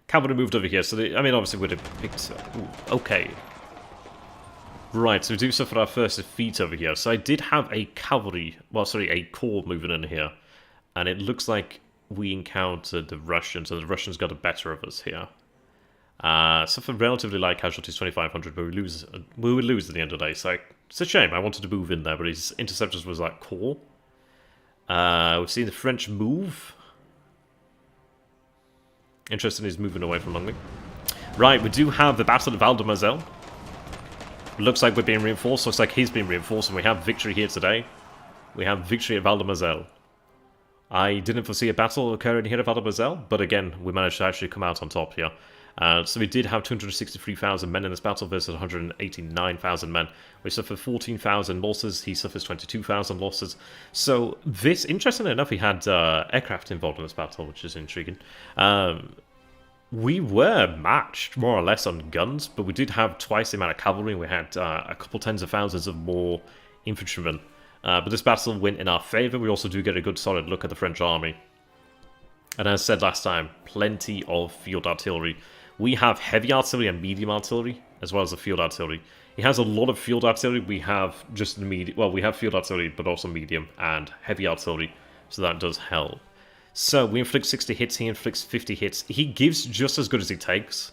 Cavalry moved over here, so I mean, obviously would have picked... Ooh, okay. Right, so we do suffer our first defeat over here. So I did have a cavalry... Well, sorry, a corps moving in here. And it looks like we encountered the Russians, and the Russians got the better of us here. Suffered relatively light casualties, 2,500, but we would lose at the end of the day. So it's a shame. I wanted to move in there, but his interceptors was like core. We've seen the French move. Interesting, he's moving away from Longling. Right, we do have the Battle of Valdemoiselle. Looks like we're being reinforced. Looks like he's being reinforced, and we have victory here today. We have victory at Valdemoiselle. I didn't foresee a battle occurring here at Valdemoiselle, but again, we managed to actually come out on top here. So we did have 263,000 men in this battle versus 189,000 men. We suffered 14,000 losses. He suffers 22,000 losses. So this, interestingly enough, he had aircraft involved in this battle, which is intriguing. We were matched, more or less, on guns, but we did have twice the amount of cavalry. We had a couple tens of thousands of more infantrymen. But this battle went in our favour. We also do get a good solid look at the French army. And as I said last time, plenty of field artillery. We have heavy artillery and medium artillery, as well as the field artillery. He has a lot of field artillery. We have just the medium. Well, we have field artillery, but also medium and heavy artillery, so that does help. So we inflict 60 hits, he inflicts 50 hits. He gives just as good as he takes.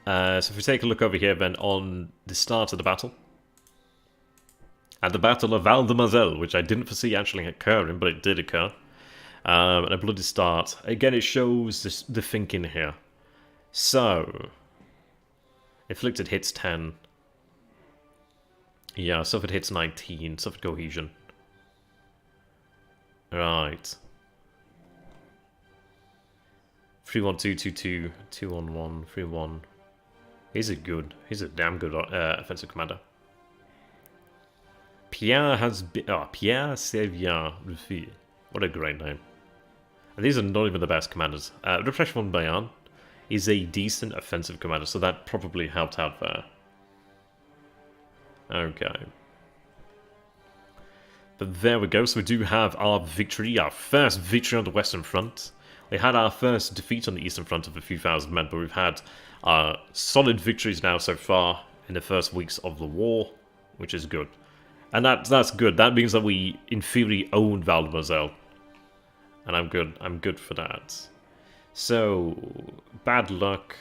So if we take a look over here then on the start of the battle. At the Battle of Valdemoiselle, which I didn't foresee actually occurring, but it did occur. And a bloody start. Again, it shows the thinking here. So, inflicted hits 10. Yeah, suffered hits 19. Suffered cohesion. Right. 3-1-2-2-2. 2-1-1. 3-1. He's a damn good offensive commander. Pierre has been... Oh, Pierre Servien Rufi. What a great name. And these are not even the best commanders. Repression von Bayern is a decent offensive commander, so that probably helped out there. Okay. But there we go, so we do have our victory, our first victory on the Western Front. We had our first defeat on the Eastern Front of a few thousand men, but we've had solid victories now so far in the first weeks of the war, which is good. And that's good. That means that we, in theory, own Valdemoiselle. And I'm good for that. So, bad luck.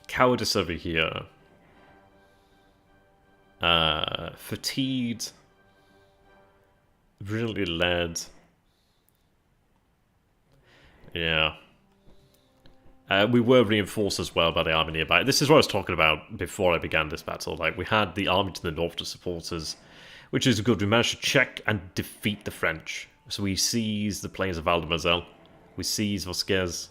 Cowardice over here. Fatigued. Brilliantly led. Yeah. We were reinforced as well by the army nearby. This is what I was talking about before I began this battle. Like, we had the army to the north to support us, which is good. We managed to check and defeat the French. So we seized the plains of Valdemoiselle. We seized Vosges.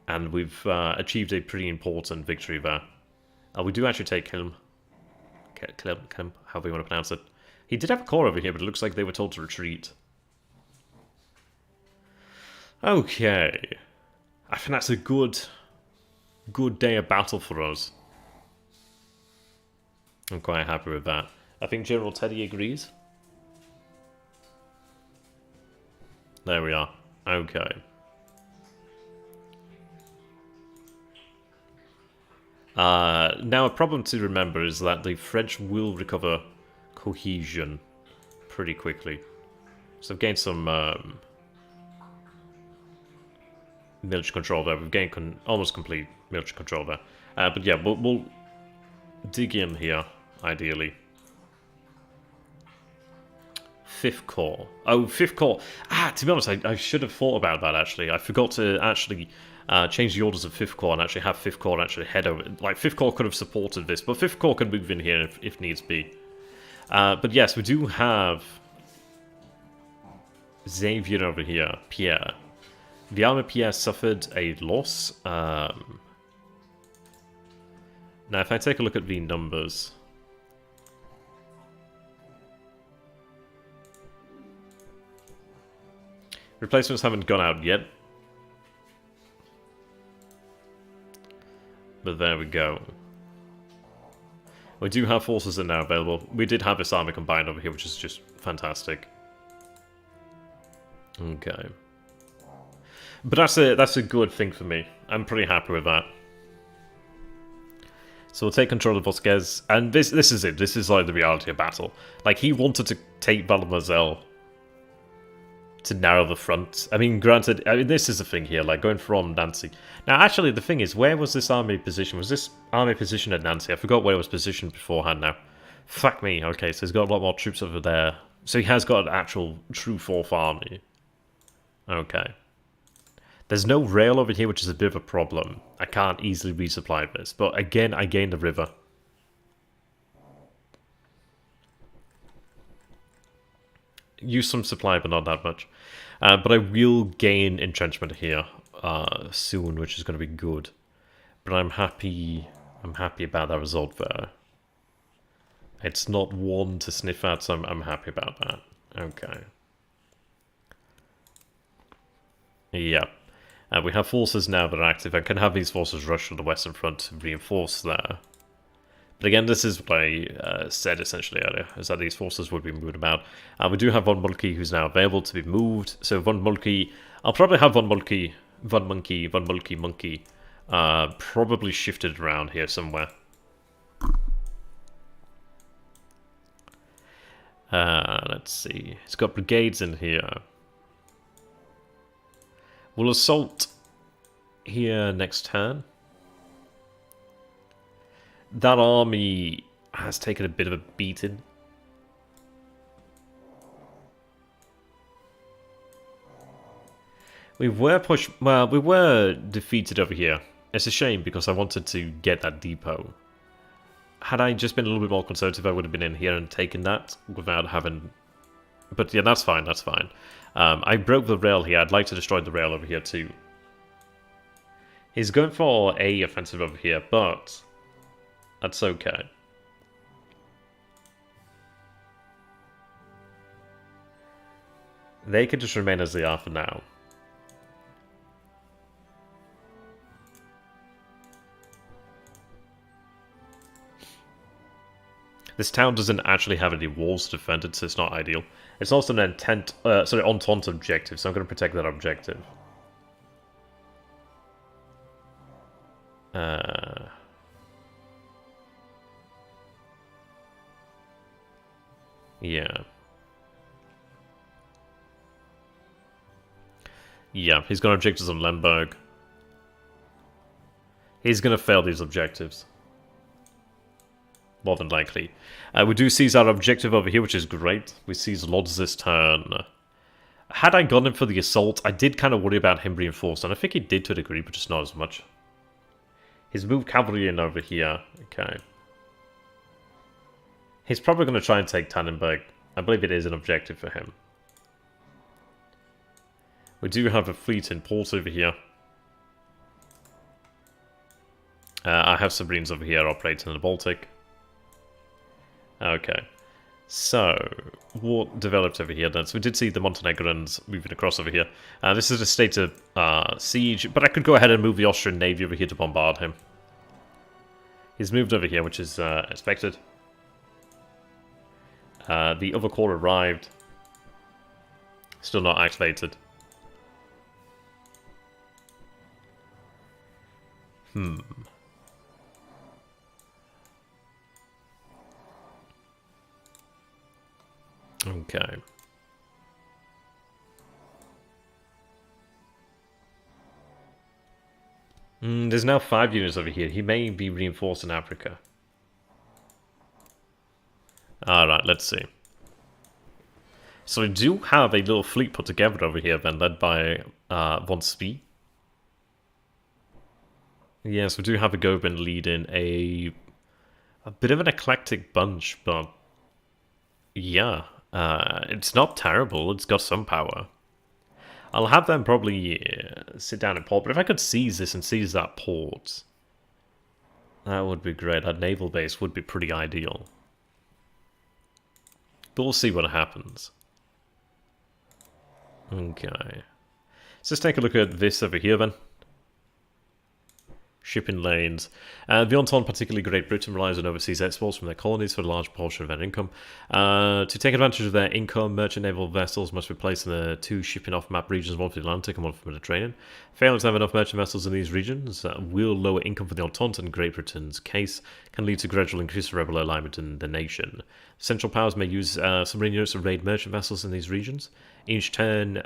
And we've achieved a pretty important victory there. We do actually take Kelm. Kelm, however you want to pronounce it. He did have a core over here, but it looks like they were told to retreat. Okay. I think that's a good day of battle for us. I'm quite happy with that. I think General Teddy agrees. There we are. Okay. Now a problem to remember is that the French will recover cohesion pretty quickly. So I've gained some military control there. We've gained almost complete military control there. But yeah, we'll dig in here, ideally. Fifth Corps. Oh, Fifth Corps. To be honest, I should have thought about that, actually. I forgot to actually change the orders of Fifth Corps and actually have Fifth Corps actually head over. Like, Fifth Corps could have supported this, but Fifth Corps can move in here if needs be. But yes, we do have Xavier over here, Pierre. The army Pierre suffered a loss. Now, if I take a look at the numbers... Replacements haven't gone out yet. But there we go. We do have forces that are now available. We did have this army combined over here, which is just fantastic. Okay. But that's a good thing for me. I'm pretty happy with that. So we'll take control of Vosges, and this is it. This is like the reality of battle. Like, he wanted to take Valdemoiselle to narrow the front. I mean, granted, this is the thing here, like going from Nancy. Now, actually, the thing is, where was this army positioned? Was this army positioned at Nancy? I forgot where it was positioned beforehand now. Fuck me. Okay, so he's got a lot more troops over there. So he has got an actual true fourth army. Okay. There's no rail over here, which is a bit of a problem. I can't easily resupply this. But again, I gained the river. Use some supply, but not that much. But I will gain entrenchment here soon, which is going to be good. But I'm happy about that result there. It's not one to sniff at, so I'm happy about that. Okay. Yeah. We have forces now that are active. I can have these forces rush to the Western Front to reinforce there. But again, this is what I said essentially earlier, is that these forces would be moved about. We do have Von Mulkey, who's now available to be moved. So Von Mulkey, I'll probably have Von Mulkey, probably shifted around here somewhere. Let's see. It's got brigades in here. We'll assault here next turn. That army has taken a bit of a beating. We were pushed... Well, we were defeated over here. It's a shame because I wanted to get that depot. Had I just been a little bit more conservative, I would have been in here and taken that without having... But yeah, that's fine, that's fine. I broke the rail here. I'd like to destroy the rail over here too. He's going for a offensive over here, but that's okay. They could just remain as they are for now. This town doesn't actually have any walls to defend it, so it's not ideal. It's also an Entente objective, so I'm going to protect that objective. Yeah. Yeah, he's got objectives on Lemberg. He's going to fail these objectives. More than likely. We do seize our objective over here, which is great. We seize Lodz this turn. Had I gone in for the assault, I did kind of worry about him reinforced, and I think he did to a degree, but just not as much. He's moved cavalry in over here. Okay. He's probably going to try and take Tannenberg. I believe it is an objective for him. We do have a fleet in port over here. I have submarines over here operating in the Baltic. Okay. So, what developed over here then? So we did see the Montenegrins moving across over here. This is a state of siege, but I could go ahead and move the Austrian Navy over here to bombard him. He's moved over here, which is expected. The other corps arrived. Still not activated. Okay. There's now 5 units over here. He may be reinforced in Africa. Alright, let's see. So we do have a little fleet put together over here then, led by von Spee. Yes, we do have a Gobin leading a bit of an eclectic bunch, but yeah, it's not terrible. It's got some power. I'll have them probably sit down in port, but if I could seize this and seize that port, that would be great. That naval base would be pretty ideal. But we'll see what happens. Okay. So let's take a look at this over here then. Shipping lanes. The Entente, particularly Great Britain, relies on overseas exports from their colonies for a large portion of their income. To take advantage of their income, merchant naval vessels must be placed in the 2 shipping off-map regions, one for the Atlantic and one for the Mediterranean. Failing to have enough merchant vessels in these regions will lower income for the Entente, and Great Britain's case can lead to gradual increase of rebel alignment in the nation. Central powers may use submarine units to raid merchant vessels in these regions. Each turn,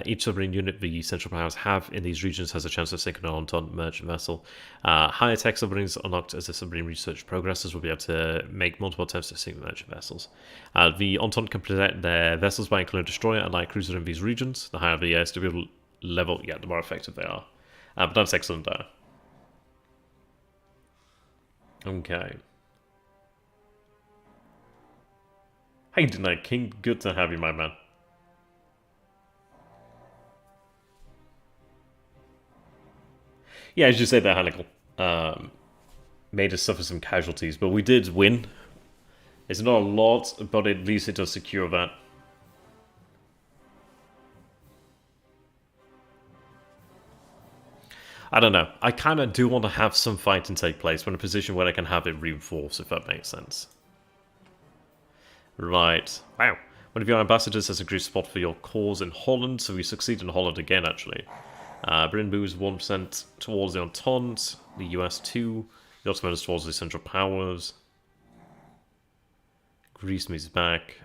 each submarine unit the Central Powers have in these regions has a chance of sinking an Entente merchant vessel. Higher tech submarines unlocked as the submarine research progresses will be able to make multiple attempts to sink the merchant vessels. The Entente can protect their vessels by including a destroyer and light cruiser in these regions. The higher the airspeed level, yeah, the more effective they are. But that's excellent there. Okay. Hey, Night King, good to have you, my man. Yeah, as you say there, Hannibal. Made us suffer some casualties, but we did win. It's not a lot, but at least it does secure that. I don't know. I kind of do want to have some fighting take place. We're in a position where I can have it reinforced, if that makes sense. Right. Wow. One of your ambassadors has agreed to spot for your cause in Holland, so we succeed in Holland again, actually. Britain moves 1% towards the Entente, the US 2, the Ottomans towards the Central Powers. Greece moves back.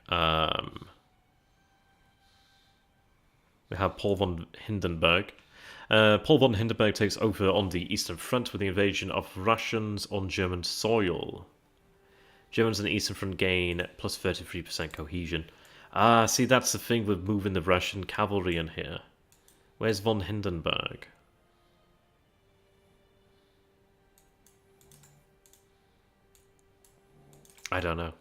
We have Paul von Hindenburg. Paul von Hindenburg takes over on the Eastern Front with the invasion of Russians on German soil. Germans on the Eastern Front gain plus 33% cohesion. Ah, see, that's the thing with moving the Russian cavalry in here. Where's von Hindenburg? I don't know.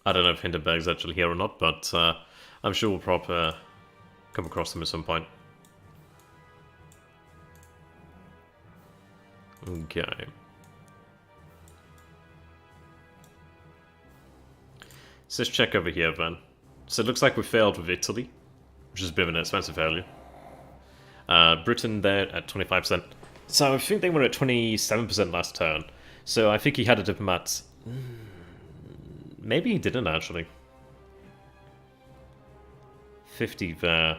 I don't know if Hindenburg's actually here or not, but I'm sure we'll probably come across them at some point. Okay. So let's check over here then. So it looks like we failed with Italy, which is a bit of an expensive failure. Britain there at 25%. So I think they were at 27% last turn. So I think he had a diplomat. Maybe he didn't actually. 50 there.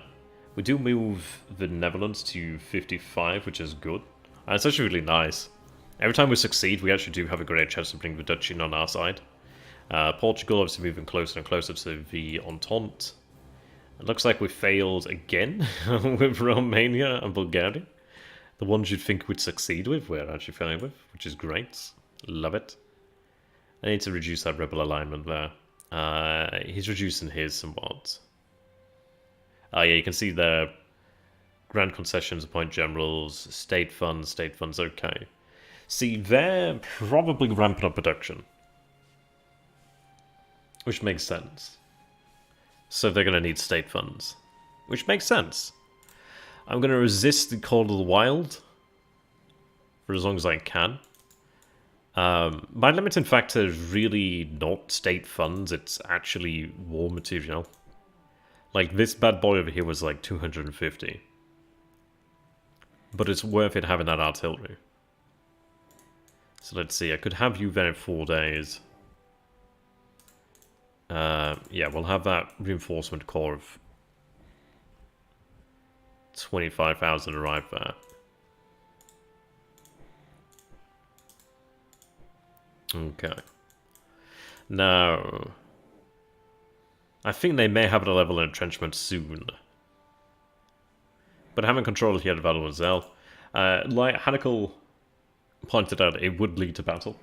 We do move the Netherlands to 55, which is good. And it's actually really nice. Every time we succeed, we actually do have a great chance to bring the Dutch in on our side. Portugal obviously moving closer and closer to the Entente. It looks like we failed again with Romania and Bulgaria. The ones you'd think would succeed with, we're actually failing with, which is great. Love it. I need to reduce that rebel alignment there. He's reducing his somewhat. Yeah, you can see there. Grand concessions, appoint generals, state funds, okay. See, they're probably ramping up production. Which makes sense. So they're going to need state funds. Which makes sense. I'm going to resist the Call of the Wild for as long as I can. My limiting factor is really not state funds, it's actually war material. Like, this bad boy over here was like 250. But it's worth it having that artillery. So let's see, I could have you there in 4 days. Yeah, we'll have that reinforcement corps of 25,000 arrive there. Okay. Now, I think they may have a level of entrenchment soon. But having control here at Mademoiselle, like Hannibal pointed out, it would lead to battle.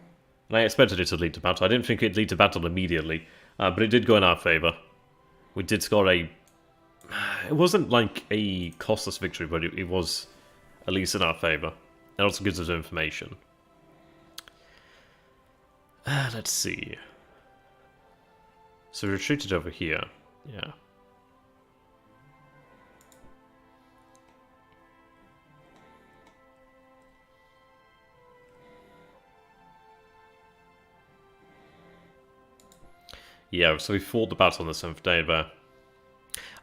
And I expected it to lead to battle. I didn't think it'd lead to battle immediately, but it did go in our favour. We did score a... It wasn't like a costless victory, but it was at least in our favour. It also gives us information. Let's see. So we retreated over here. Yeah. Yeah, so we fought the battle on the 7th day there.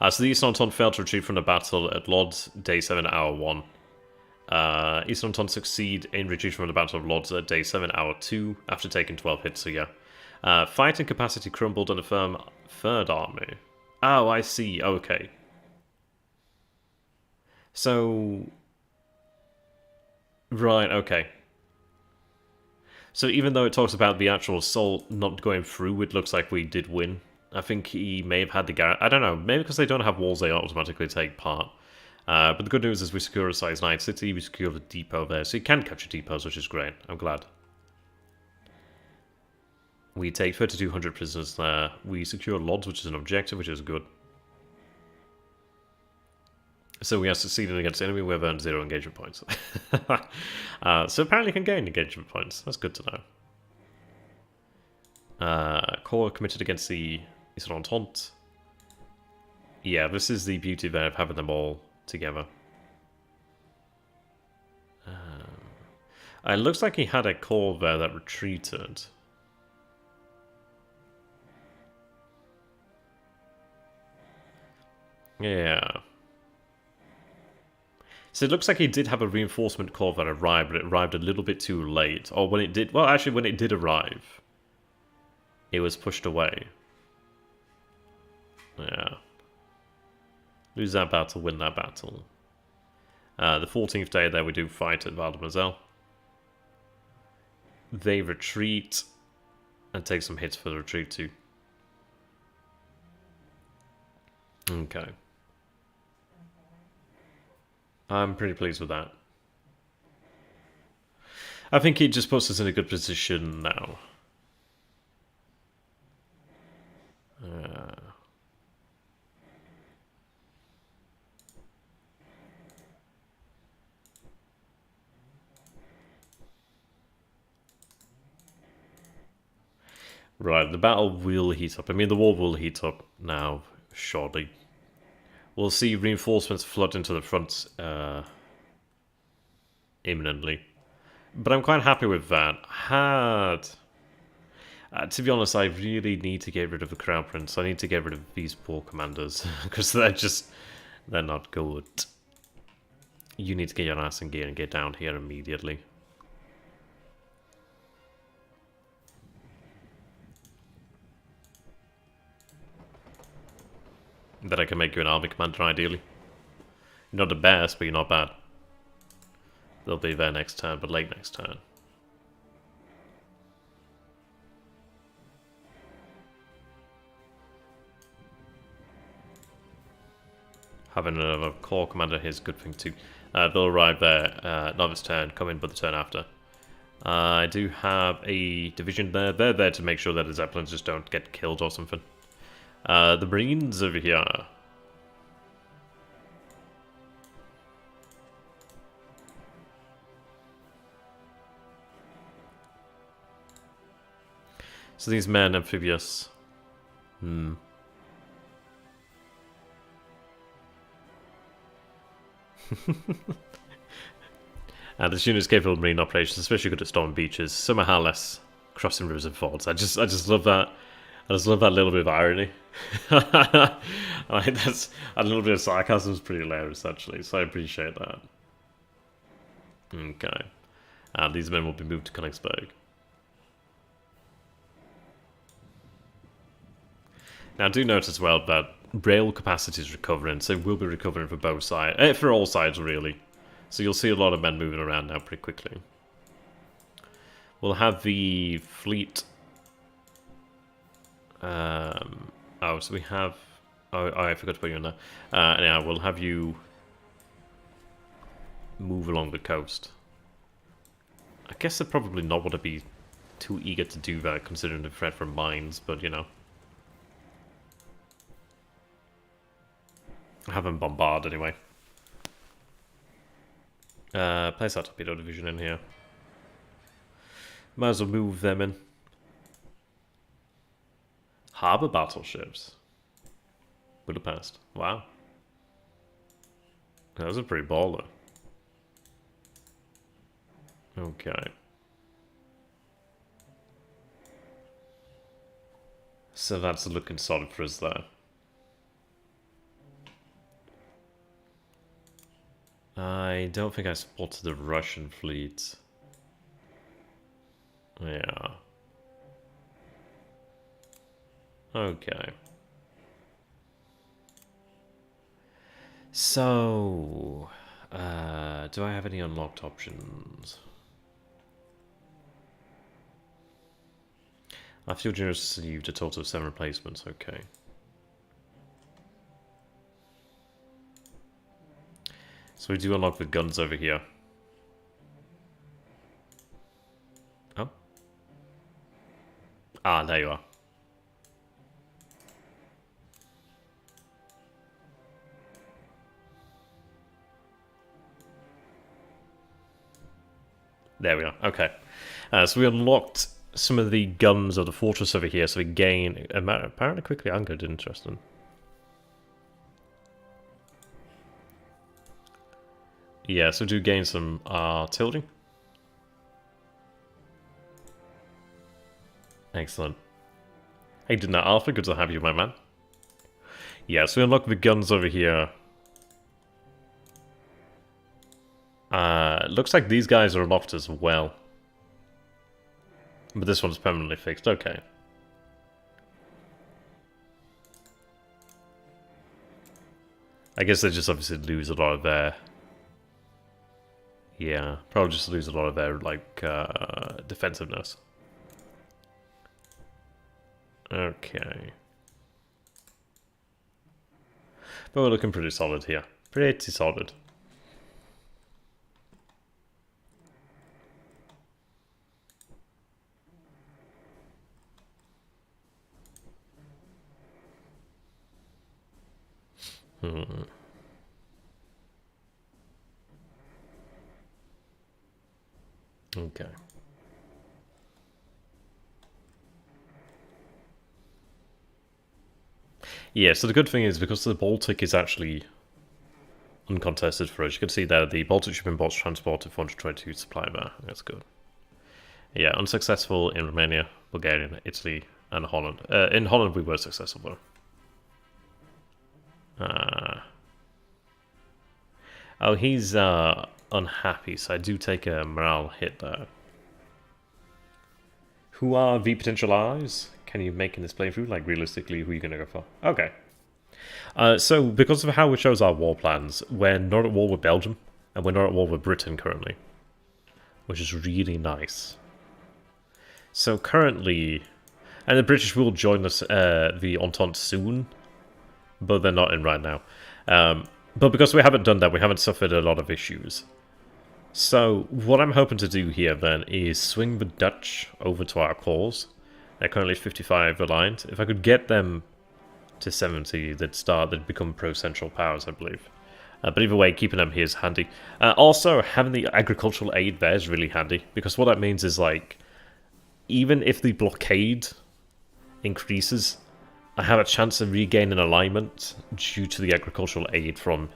So the Eastern Entente failed to retreat from the battle at Lodz, day 7, hour 1. Eastern Entente succeed in retreat from the Battle of Lodz at day 7, hour 2, after taking 12 hits, so yeah. Fighting capacity crumbled on a firm 3rd army. Oh, I see, okay. So... Right, okay. So even though it talks about the actual assault not going through, it looks like we did win. I think he may have had the garrison. I don't know, maybe because they don't have walls, they automatically take part. But the good news is we secure a size 9 city, we secure the depot there, so you can capture depots, which is great. I'm glad. We take 3,200 prisoners there. We secure Lodz, which is an objective, which is good. So we are succeeding against the enemy, we have earned 0 engagement points. So apparently can gain engagement points, that's good to know. Corps committed against the Eastern Entente. Yeah, this is the beauty there of having them all together. It looks like he had a corps there that retreated. Yeah. So it looks like he did have a reinforcement corps that arrived, but it arrived a little bit too late. Or when it did... Well, actually, when it did arrive, it was pushed away. Yeah. Lose that battle, win that battle. The 14th day there, we do fight at Mademoiselle. they retreat and take some hits for the retreat too. Okay. I'm pretty pleased with that. I think it just puts us in a good position now. Right, the battle will heat up. I mean, the war will heat up now, shortly. We'll see reinforcements flood into the front imminently. But I'm quite happy with that. To be honest, I really need to get rid of the Crown Prince. I need to get rid of these poor commanders. Because they're not good. You need to get your ass in gear and get down here immediately. Then I can make you an army commander, ideally. You're not the best, but you're not bad. They'll be there next turn, but late next turn. Having another core commander here is a good thing too. They'll arrive there, not this turn, come in but the turn after. I do have a division there. They're there to make sure that the Zeppelins just don't get killed or something. The Marines over here. So these men, amphibious. And the unit's capable of marine operations, especially good at storm beaches. Somehow less crossing rivers and fords. I just love that. I just love that little bit of irony. That's a little bit of sarcasm is pretty hilarious, actually. So I appreciate that. Okay, and these men will be moved to Königsberg. Now, do note as well that rail capacity is recovering, so we'll be recovering for both sides, for all sides really. So you'll see a lot of men moving around now pretty quickly. We'll have the fleet. Oh, so we have. Oh, I forgot to put you in there. Anyhow, we'll have you move along the coast. I guess they're probably not going to be too eager to do that, considering the threat from mines, but you know. Have them bombard anyway. Place our torpedo division in here. Might as well move them in. Harbour battleships. Budapest. Wow. That was a pretty baller. Okay. So that's looking solid for us there. I don't think I spotted the Russian fleet. Yeah. Okay. So, do I have any unlocked options? I feel generous received a total of 7 replacements, okay. So we do unlock the guns over here. Oh. Ah, there you are. There we are, okay. So we unlocked some of the guns of the fortress over here, so we gain apparently quickly anchored, interesting. Yeah, so we do gain some artillery. Excellent. Hey, did that Alpha? Good to have you, my man. Yeah, so we unlock the guns over here. Looks like these guys are unlocked as well. But this one's permanently fixed, okay. I guess they just obviously lose a lot of their... Yeah, probably just lose a lot of their, like, defensiveness. Okay. But we're looking pretty solid here. Pretty solid. Okay. Yeah, so the good thing is, because the Baltic is actually uncontested for us, you can see there the Baltic shipping ports transported 422 supply there. That's good. Yeah, unsuccessful in Romania, Bulgaria, Italy, and Holland. In Holland we were successful though. Oh, he's unhappy, so I do take a morale hit there. Who are the potential allies? Can you make in this playthrough? Like, realistically, who are you going to go for? Okay. So, because of how we chose our war plans, we're not at war with Belgium, and we're not at war with Britain currently. Which is really nice. So, currently... And the British will join us, the Entente soon, but they're not in right now. But because we haven't done that, we haven't suffered a lot of issues. So, what I'm hoping to do here, then, is swing the Dutch over to our cause. They're currently 55 aligned. If I could get them to 70, they'd become pro-central powers, I believe. But either way, keeping them here is handy. Also, having the agricultural aid there is really handy, because what that means is, like, even if the blockade increases, I have a chance of regaining alignment due to the agricultural aid from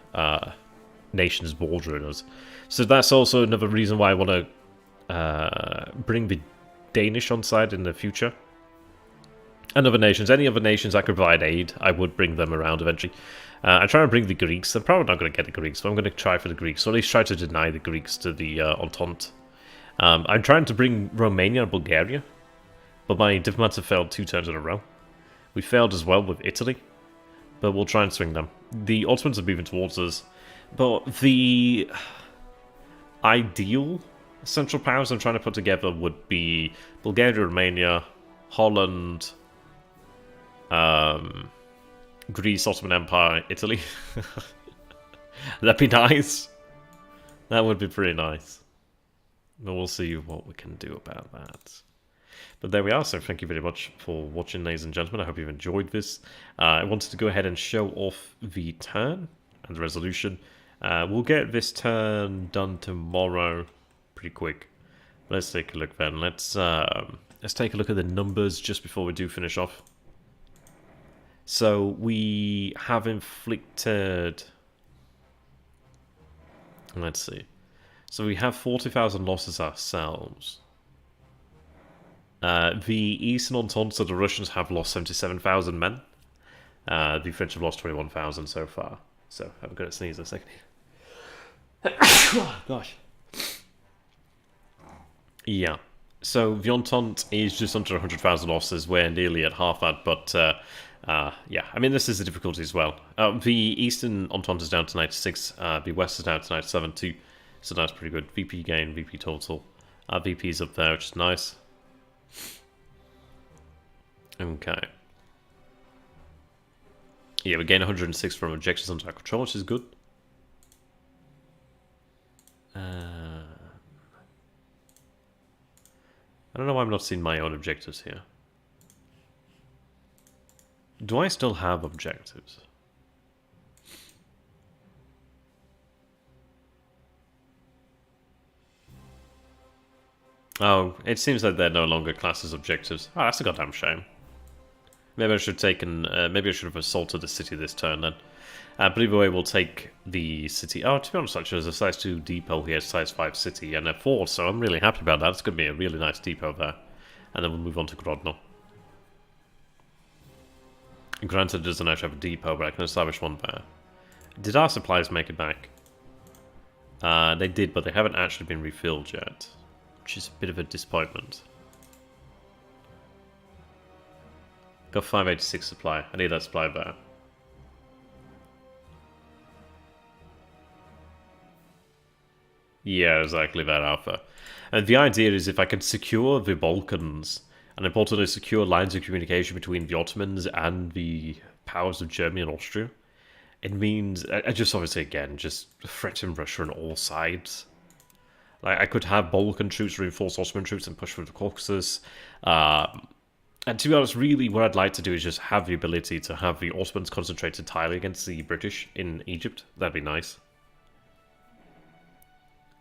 nations bordering us. So that's also another reason why I want to bring the Danish on side in the future. And other nations. Any other nations that could provide aid, I would bring them around eventually. I'm trying to bring the Greeks. I'm probably not going to get the Greeks, but I'm going to try for the Greeks. Or at least try to deny the Greeks to the Entente. I'm trying to bring Romania and Bulgaria, but my diplomats have failed 2 turns in a row. We failed as well with Italy, but we'll try and swing them. The Ottomans are moving towards us, but the ideal central powers I'm trying to put together would be Bulgaria, Romania, Holland, Greece, Ottoman Empire, Italy. That'd be nice. That would be pretty nice. But we'll see what we can do about that. But there we are, so thank you very much for watching, ladies and gentlemen. I hope you've enjoyed this. I wanted to go ahead and show off the turn and the resolution. We'll get this turn done tomorrow pretty quick. Let's take a look then. Let's take a look at the numbers just before we do finish off. So we have inflicted... Let's see. So we have 40,000 losses ourselves. The Eastern Entente, so the Russians have lost 77,000 men. The French have lost 21,000 so far. So I'm going to sneeze a second. Oh, gosh. Yeah. So the Entente is just under 100,000 losses. We're nearly at half that, but yeah. I mean, this is the difficulty as well. The Eastern Entente is down to 96. The West is down to 97 too. So that's pretty good. VP gain, VP total. VP's up there, which is nice. Okay. Yeah, we gain 106 from objectives under our control, which is good. I don't know why I'm not seeing my own objectives here. Do I still have objectives? Oh, it seems like they're no longer classed as objectives. Oh, that's a goddamn shame. Maybe I should have maybe I should have assaulted the city this turn then. But either way, we'll take the city. Oh, to be honest, actually, there's a size 2 depot here, size 5 city, and a 4, so I'm really happy about that. It's going to be a really nice depot there. And then we'll move on to Grodno. Granted, it doesn't actually have a depot, but I can establish one there. Did our supplies make it back? They did, but they haven't actually been refilled yet, which is a bit of a disappointment. Got 586 supply. I need that supply there. Yeah, exactly that, Alpha. And the idea is if I can secure the Balkans, and importantly secure lines of communication between the Ottomans and the powers of Germany and Austria, it means, I just obviously again, just threaten Russia on all sides. Like, I could have Balkan troops reinforce Ottoman troops and push through the Caucasus. And to be honest, really what I'd like to do is just have the ability to have the Ottomans concentrate entirely against the British in Egypt. That'd be nice.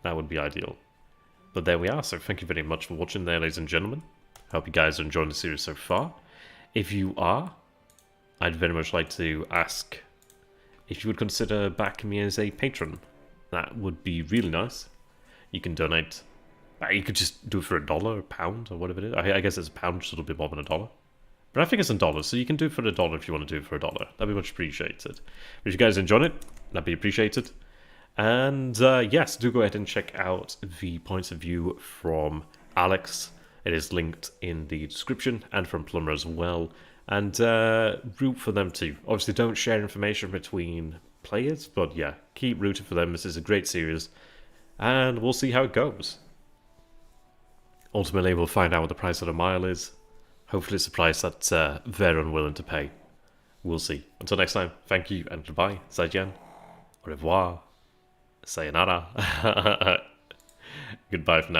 That would be ideal. But there we are, so thank you very much for watching there, ladies and gentlemen. Hope you guys are enjoying the series so far. If you are, I'd very much like to ask if you would consider backing me as a patron. That would be really nice. You can donate. You could just do it for $1, a pound, or whatever it is. I guess it's a pound, just a little bit more than $1. But I think it's in dollars, so you can do it for $1 if you want to do it for $1. That'd be much appreciated. But if you guys enjoyed it, that'd be appreciated. And yes, do go ahead and check out the points of view from Alex. It is linked in the description, and from Plumber as well. And root for them too. Obviously, don't share information between players, but yeah, keep rooting for them. This is a great series, and we'll see how it goes. Ultimately, we'll find out what the price of a mile is. Hopefully, it's a price that they're unwilling to pay. We'll see. Until next time, thank you and goodbye. Zaijian. Au revoir. Sayonara. Goodbye for now.